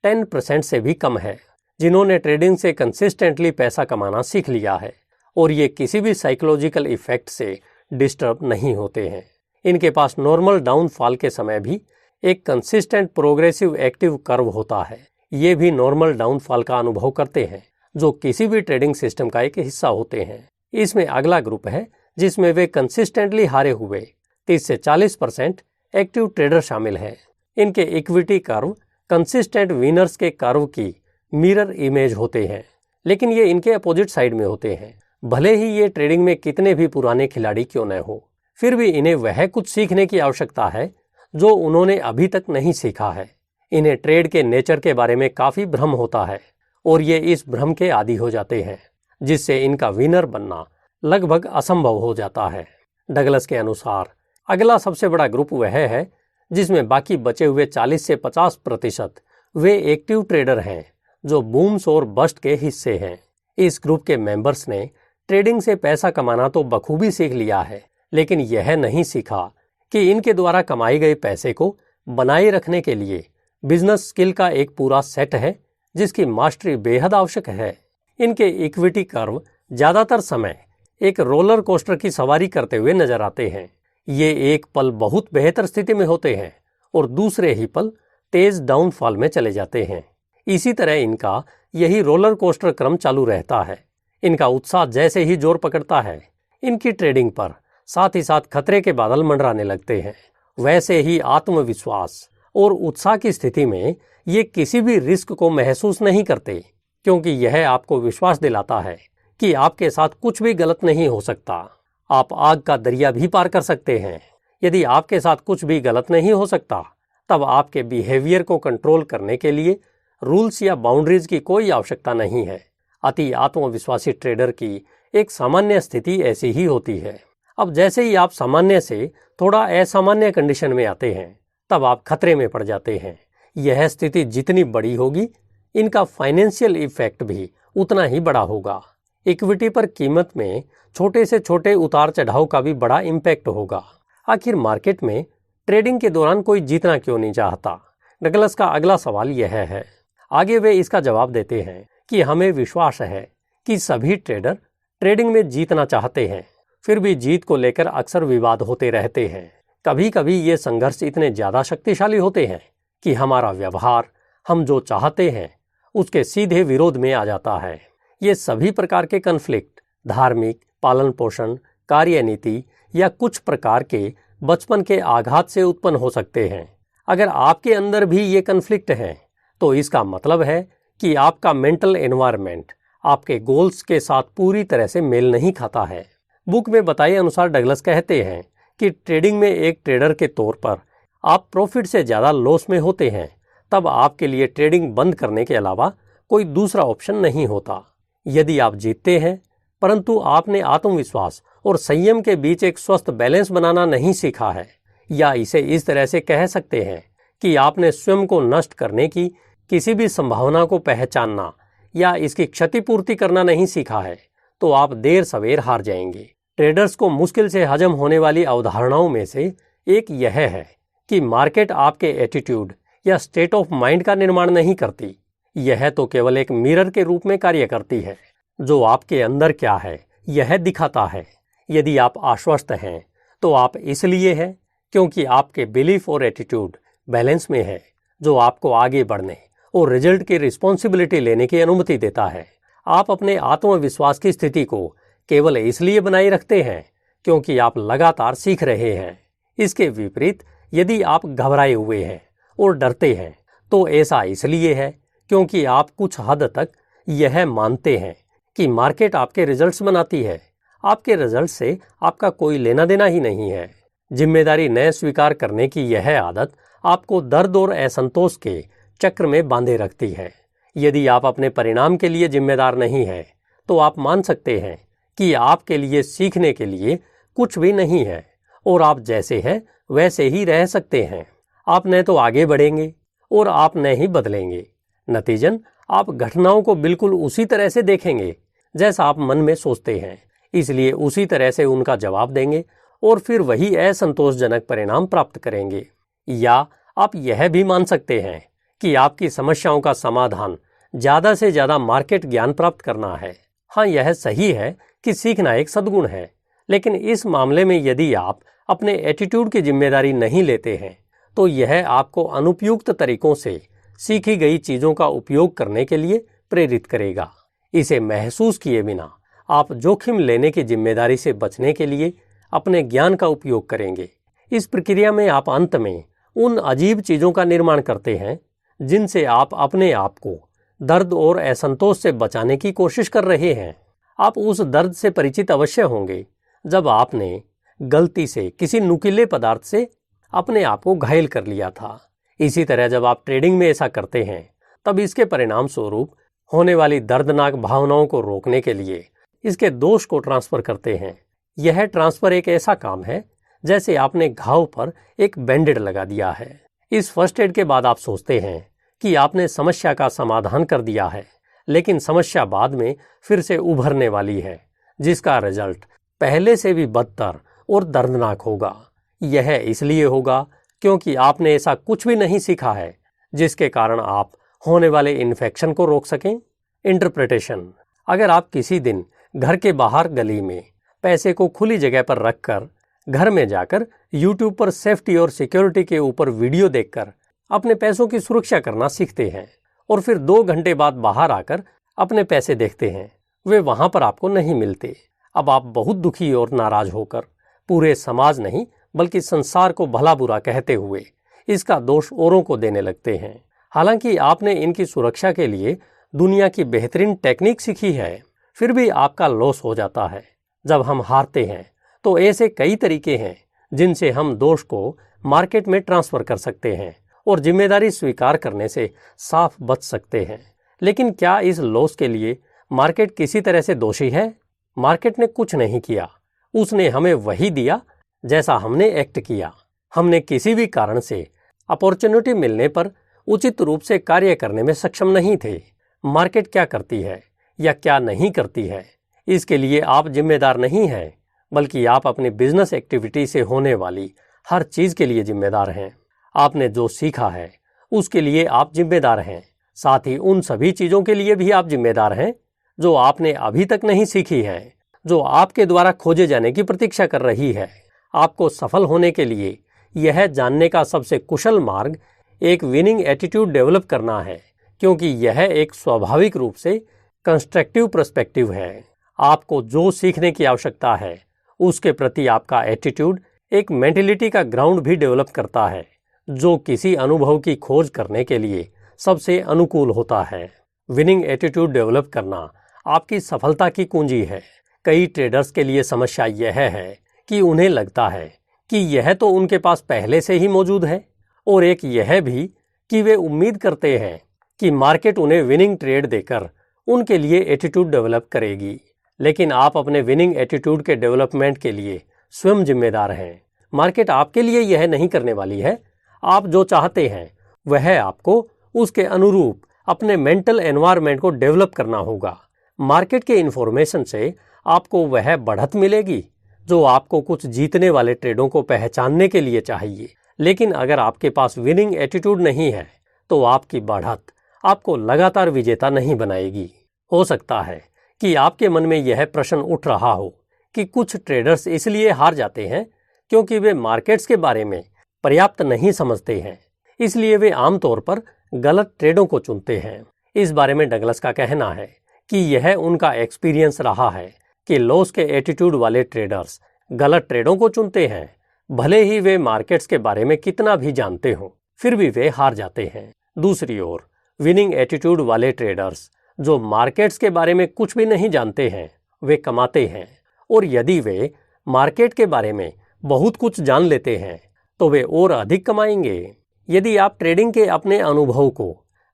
10% से भी कम है, जिन्होंने ट्रेडिंग से कंसिस्टेंटली पैसा कमाना सीख लिया है और ये किसी भी साइकोलॉजिकल इफेक्ट से डिस्टर्ब नहीं होते हैं। इनके पास नॉर्मल डाउनफॉल के समय भी एक कंसिस्टेंट प्रोग्रेसिव एक्टिव कर्व होता है। ये भी नॉर्मल डाउनफॉल का अनुभव करते हैं, जो किसी भी ट्रेडिंग सिस्टम का एक हिस्सा होते हैं। इसमें अगला ग्रुप है जिसमें वे कंसिस्टेंटली हारे हुए 30 से 40% एक्टिव ट्रेडर शामिल हैं। इनके इक्विटी कर्व कंसिस्टेंट विनर्स के कर्व की मिरर इमेज होते हैं, लेकिन ये इनके अपोजिट साइड में होते हैं। भले ही ये ट्रेडिंग में कितने भी पुराने खिलाड़ी क्यों न हो, फिर भी इन्हें वह कुछ सीखने की आवश्यकता है जो उन्होंने अभी तक नहीं सीखा है। इन्हें ट्रेड के नेचर के बारे में काफी भ्रम होता है और ये इस भ्रम के आदी हो जाते हैं, जिससे इनका विनर बनना लगभग असंभव हो जाता है। डगलस के अनुसार अगला सबसे बड़ा ग्रुप वह है जिसमें बाकी बचे हुए 40 से 50% वे एक्टिव ट्रेडर हैं जो बूम्स और बस्ट के हिस्से हैं। इस ग्रुप के मेंबर्स ने ट्रेडिंग से पैसा कमाना तो बखूबी सीख लिया है, लेकिन यह नहीं सीखा कि इनके द्वारा कमाए गए पैसे को बनाए रखने के लिए बिजनेस स्किल का एक पूरा सेट है जिसकी मास्टरी बेहद आवश्यक है। इनके इक्विटी कर्व ज्यादातर समय एक रोलर कोस्टर की सवारी करते हुए नजर आते हैं। ये एक पल बहुत बेहतर स्थिति में होते हैं और दूसरे ही पल तेज डाउनफॉल में चले जाते हैं। इसी तरह इनका यही रोलर कोस्टर क्रम चालू रहता है। इनका उत्साह जैसे ही जोर पकड़ता है, इनकी ट्रेडिंग पर साथ ही साथ खतरे के बादल मंडराने लगते हैं। वैसे ही आत्मविश्वास और उत्साह की स्थिति में ये किसी भी रिस्क को महसूस नहीं करते, क्योंकि यह आपको विश्वास दिलाता है कि आपके साथ कुछ भी गलत नहीं हो सकता। आप आग का दरिया भी पार कर सकते हैं। यदि आपके साथ कुछ भी गलत नहीं हो सकता, तब आपके बिहेवियर को कंट्रोल करने के लिए रूल्स या बाउंड्रीज की कोई आवश्यकता नहीं है। अति आत्मविश्वासी ट्रेडर की एक सामान्य स्थिति ऐसी ही होती है। अब जैसे ही आप सामान्य से थोड़ा असामान्य कंडीशन में आते हैं, तब आप खतरे में पड़ जाते हैं। यह स्थिति जितनी बड़ी होगी, इनका फाइनेंशियल इफेक्ट भी उतना ही बड़ा होगा। इक्विटी पर कीमत में छोटे से छोटे उतार चढ़ाव का भी बड़ा इम्पैक्ट होगा। आखिर मार्केट में ट्रेडिंग के दौरान कोई जीतना क्यों नहीं चाहता? डगलस का अगला सवाल यह है। आगे वे इसका जवाब देते हैं कि हमें विश्वास है कि सभी ट्रेडर ट्रेडिंग में जीतना चाहते हैं, फिर भी जीत को लेकर अक्सर विवाद होते रहते हैं। कभी कभी ये संघर्ष इतने ज्यादा शक्तिशाली होते हैं कि हमारा व्यवहार हम जो चाहते हैं उसके सीधे विरोध में आ जाता है। ये सभी प्रकार के कन्फ्लिक्ट धार्मिक, पालन पोषण, कार्यनीति या कुछ प्रकार के बचपन के आघात से उत्पन्न हो सकते हैं। अगर आपके अंदर भी ये कन्फ्लिक्ट हैं, तो इसका मतलब है कि आपका मेंटल एनवायरनमेंट आपके गोल्स के साथ पूरी तरह से मेल नहीं खाता है। बुक में बताए अनुसार डगलस कहते हैं कि ट्रेडिंग में एक ट्रेडर के तौर पर आप प्रॉफिट से ज़्यादा लॉस में होते हैं, तब आपके लिए ट्रेडिंग बंद करने के अलावा कोई दूसरा ऑप्शन नहीं होता। यदि आप जीतते हैं, परंतु आपने आत्मविश्वास और संयम के बीच एक स्वस्थ बैलेंस बनाना नहीं सीखा है, या इसे इस तरह से कह सकते हैं कि आपने स्वयं को नष्ट करने की किसी भी संभावना को पहचानना या इसकी क्षतिपूर्ति करना नहीं सीखा है, तो आप देर सवेर हार जाएंगे। ट्रेडर्स को मुश्किल से हजम होने वाली अवधारणाओं में से एक यह है कि मार्केट आपके एटीट्यूड या स्टेट ऑफ माइंड का निर्माण नहीं करती। यह तो केवल एक मिरर के रूप में कार्य करती है, जो आपके अंदर क्या है यह दिखाता है। यदि आप आश्वस्त हैं, तो आप इसलिए हैं क्योंकि आपके बिलीफ और एटीट्यूड बैलेंस में है, जो आपको आगे बढ़ने और रिजल्ट की रिस्पॉन्सिबिलिटी लेने की अनुमति देता है। आप अपने आत्मविश्वास की स्थिति को केवल इसलिए बनाए रखते हैं क्योंकि आप लगातार सीख रहे हैं। इसके विपरीत यदि आप घबराए हुए हैं और डरते हैं, तो ऐसा इसलिए है क्योंकि आप कुछ हद तक यह मानते हैं कि मार्केट आपके रिजल्ट्स बनाती है। आपके रिजल्ट से आपका कोई लेना देना ही नहीं है। जिम्मेदारी न स्वीकार करने की यह आदत आपको दर्द और असंतोष के चक्र में बांधे रखती है। यदि आप अपने परिणाम के लिए जिम्मेदार नहीं हैं, तो आप मान सकते हैं कि आपके लिए सीखने के लिए कुछ भी नहीं है और आप जैसे हैं वैसे ही रह सकते हैं। आप न तो आगे बढ़ेंगे और आप न ही बदलेंगे। नतीजन आप घटनाओं को बिल्कुल उसी तरह से देखेंगे जैसा आप मन में सोचते हैं, इसलिए उसी तरह से उनका जवाब देंगे और फिर वही असंतोषजनक परिणाम प्राप्त करेंगे। या आप यह भी मान सकते हैं कि आपकी समस्याओं का समाधान ज़्यादा से ज़्यादा मार्केट ज्ञान प्राप्त करना है। हाँ, यह सही है कि सीखना एक सद्गुण है, लेकिन इस मामले में यदि आप अपने एटीट्यूड की जिम्मेदारी नहीं लेते हैं तो यह आपको अनुपयुक्त तरीकों से सीखी गई चीज़ों का उपयोग करने के लिए प्रेरित करेगा। इसे महसूस किए बिना आप जोखिम लेने की जिम्मेदारी से बचने के लिए अपने ज्ञान का उपयोग करेंगे। इस प्रक्रिया में आप अंत में उन अजीब चीज़ों का निर्माण करते हैं जिनसे आप अपने आप को दर्द और असंतोष से बचाने की कोशिश कर रहे हैं। आप उस दर्द से परिचित अवश्य होंगे जब आपने गलती से किसी नुकीले पदार्थ से अपने आप को घायल कर लिया था। इसी तरह जब आप ट्रेडिंग में ऐसा करते हैं तब इसके परिणाम स्वरूप होने वाली दर्दनाक भावनाओं को रोकने के लिए इसके दोष को ट्रांसफर करते हैं। यह ट्रांसफर एक ऐसा काम है जैसे आपने घाव पर एक बैंडेड लगा दिया है। इस फर्स्ट एड के बाद आप सोचते हैं कि आपने समस्या का समाधान कर दिया है, लेकिन समस्या बाद में फिर से उभरने वाली है, जिसका रिजल्ट पहले से भी बदतर और दर्दनाक होगा। यह इसलिए होगा क्योंकि आपने ऐसा कुछ भी नहीं सीखा है जिसके कारण आप होने वाले इन्फेक्शन को रोक सकें। इंटरप्रिटेशन: अगर आप किसी दिन घर के बाहर गली में पैसे को खुली जगह पर रखकर घर में जाकर YouTube पर सेफ्टी और सिक्योरिटी के ऊपर वीडियो देखकर अपने पैसों की सुरक्षा करना सीखते हैं और फिर 2 घंटे बाद बाहर आकर अपने पैसे देखते हैं, वे वहां पर आपको नहीं मिलते। अब आप बहुत दुखी और नाराज होकर पूरे समाज नहीं बल्कि संसार को भला बुरा कहते हुए इसका दोष औरों को देने लगते हैं। हालांकि आपने इनकी सुरक्षा के लिए दुनिया की बेहतरीन टेक्निक सीखी है, फिर भी आपका लॉस हो जाता है। जब हम हारते हैं तो ऐसे कई तरीके हैं जिनसे हम दोष को मार्केट में ट्रांसफर कर सकते हैं और जिम्मेदारी स्वीकार करने से साफ बच सकते हैं। लेकिन क्या इस लॉस के लिए मार्केट किसी तरह से दोषी है? मार्केट ने कुछ नहीं किया, उसने हमें वही दिया जैसा हमने एक्ट किया। हमने किसी भी कारण से अपॉर्चुनिटी मिलने पर उचित रूप से कार्य करने में सक्षम नहीं थे। मार्केट क्या करती है या क्या नहीं करती है, इसके लिए आप जिम्मेदार नहीं हैं, बल्कि आप अपनी बिजनेस एक्टिविटी से होने वाली हर चीज के लिए जिम्मेदार हैं। आपने जो सीखा है उसके लिए आप जिम्मेदार हैं, साथ ही उन सभी चीजों के लिए भी आप जिम्मेदार हैं जो आपने अभी तक नहीं सीखी है, जो आपके द्वारा खोजे जाने की प्रतीक्षा कर रही है। आपको सफल होने के लिए यह जानने का सबसे कुशल मार्ग एक विनिंग एटीट्यूड डेवलप करना है, क्योंकि यह एक स्वाभाविक रूप से कंस्ट्रक्टिव पर्सपेक्टिव है। आपको जो सीखने की आवश्यकता है उसके प्रति आपका एटीट्यूड एक मेंटेलिटी का ग्राउंड भी डेवलप करता है, जो किसी अनुभव की खोज करने के लिए सबसे अनुकूल होता है। विनिंग एटीट्यूड डेवलप करना आपकी सफलता की कुंजी है। कई ट्रेडर्स के लिए समस्या यह है कि उन्हें लगता है कि यह तो उनके पास पहले से ही मौजूद है, और एक यह भी कि वे उम्मीद करते हैं कि मार्केट उन्हें विनिंग ट्रेड देकर उनके लिए एटीट्यूड डेवलप करेगी। लेकिन आप अपने विनिंग एटीट्यूड के डेवलपमेंट के लिए स्वयं जिम्मेदार हैं। मार्केट आपके लिए यह नहीं करने वाली है। आप जो चाहते हैं वह आपको उसके अनुरूप अपने मेंटल एनवायरनमेंट को डेवलप करना होगा। मार्केट के इन्फॉर्मेशन से आपको वह बढ़त मिलेगी जो आपको कुछ जीतने वाले ट्रेडों को पहचानने के लिए चाहिए। लेकिन अगर आपके पास विनिंग एटीट्यूड नहीं है तो आपकी बढ़त आपको लगातार विजेता नहीं बनाएगी। हो सकता है कि आपके मन में यह प्रश्न उठ रहा हो कि कुछ ट्रेडर्स इसलिए हार जाते हैं क्योंकि वे मार्केट्स के बारे में पर्याप्त नहीं समझते हैं, इसलिए वे आमतौर पर गलत ट्रेडों को चुनते हैं। इस बारे में डगलस का कहना है कि यह उनका एक्सपीरियंस रहा है कि लॉस के एटीट्यूड वाले ट्रेडर्स गलत ट्रेडों को चुनते हैं। भले ही वे मार्केट्स के बारे में कितना भी जानते हों, फिर भी वे हार जाते हैं। दूसरी ओर विनिंग एटीट्यूड वाले ट्रेडर्स जो मार्केट्स के बारे में कुछ भी नहीं जानते हैं, वे कमाते हैं, और यदि वे मार्केट के बारे में बहुत कुछ जान लेते हैं तो वे और अधिक कमाएंगे। यदि आप ट्रेडिंग के अपने अनुभव को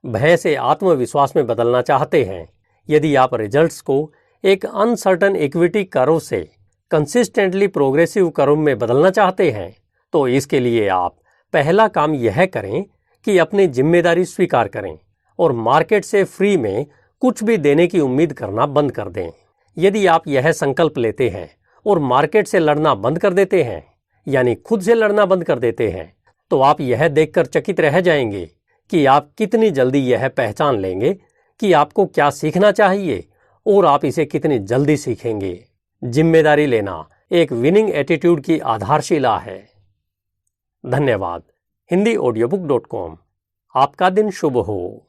भय से आत्मविश्वास में बदलना चाहते हैं, यदि आप रिजल्ट्स को एक अनसर्टन इक्विटी कर्व से कंसिस्टेंटली प्रोग्रेसिव कर्व में बदलना चाहते हैं, तो इसके लिए आप पहला काम यह करें कि अपनी जिम्मेदारी स्वीकार करें और मार्केट से फ्री में कुछ भी देने की उम्मीद करना बंद कर दें। यदि आप यह संकल्प लेते हैं और मार्केट से लड़ना बंद कर देते हैं, यानी खुद से लड़ना बंद कर देते हैं, तो आप यह देखकर चकित रह जाएंगे कि आप कितनी जल्दी यह पहचान लेंगे कि आपको क्या सीखना चाहिए और आप इसे कितनी जल्दी सीखेंगे। जिम्मेदारी लेना एक विनिंग एटीट्यूड की आधारशिला है। धन्यवाद। HindiAudiobook.com। आपका दिन शुभ हो।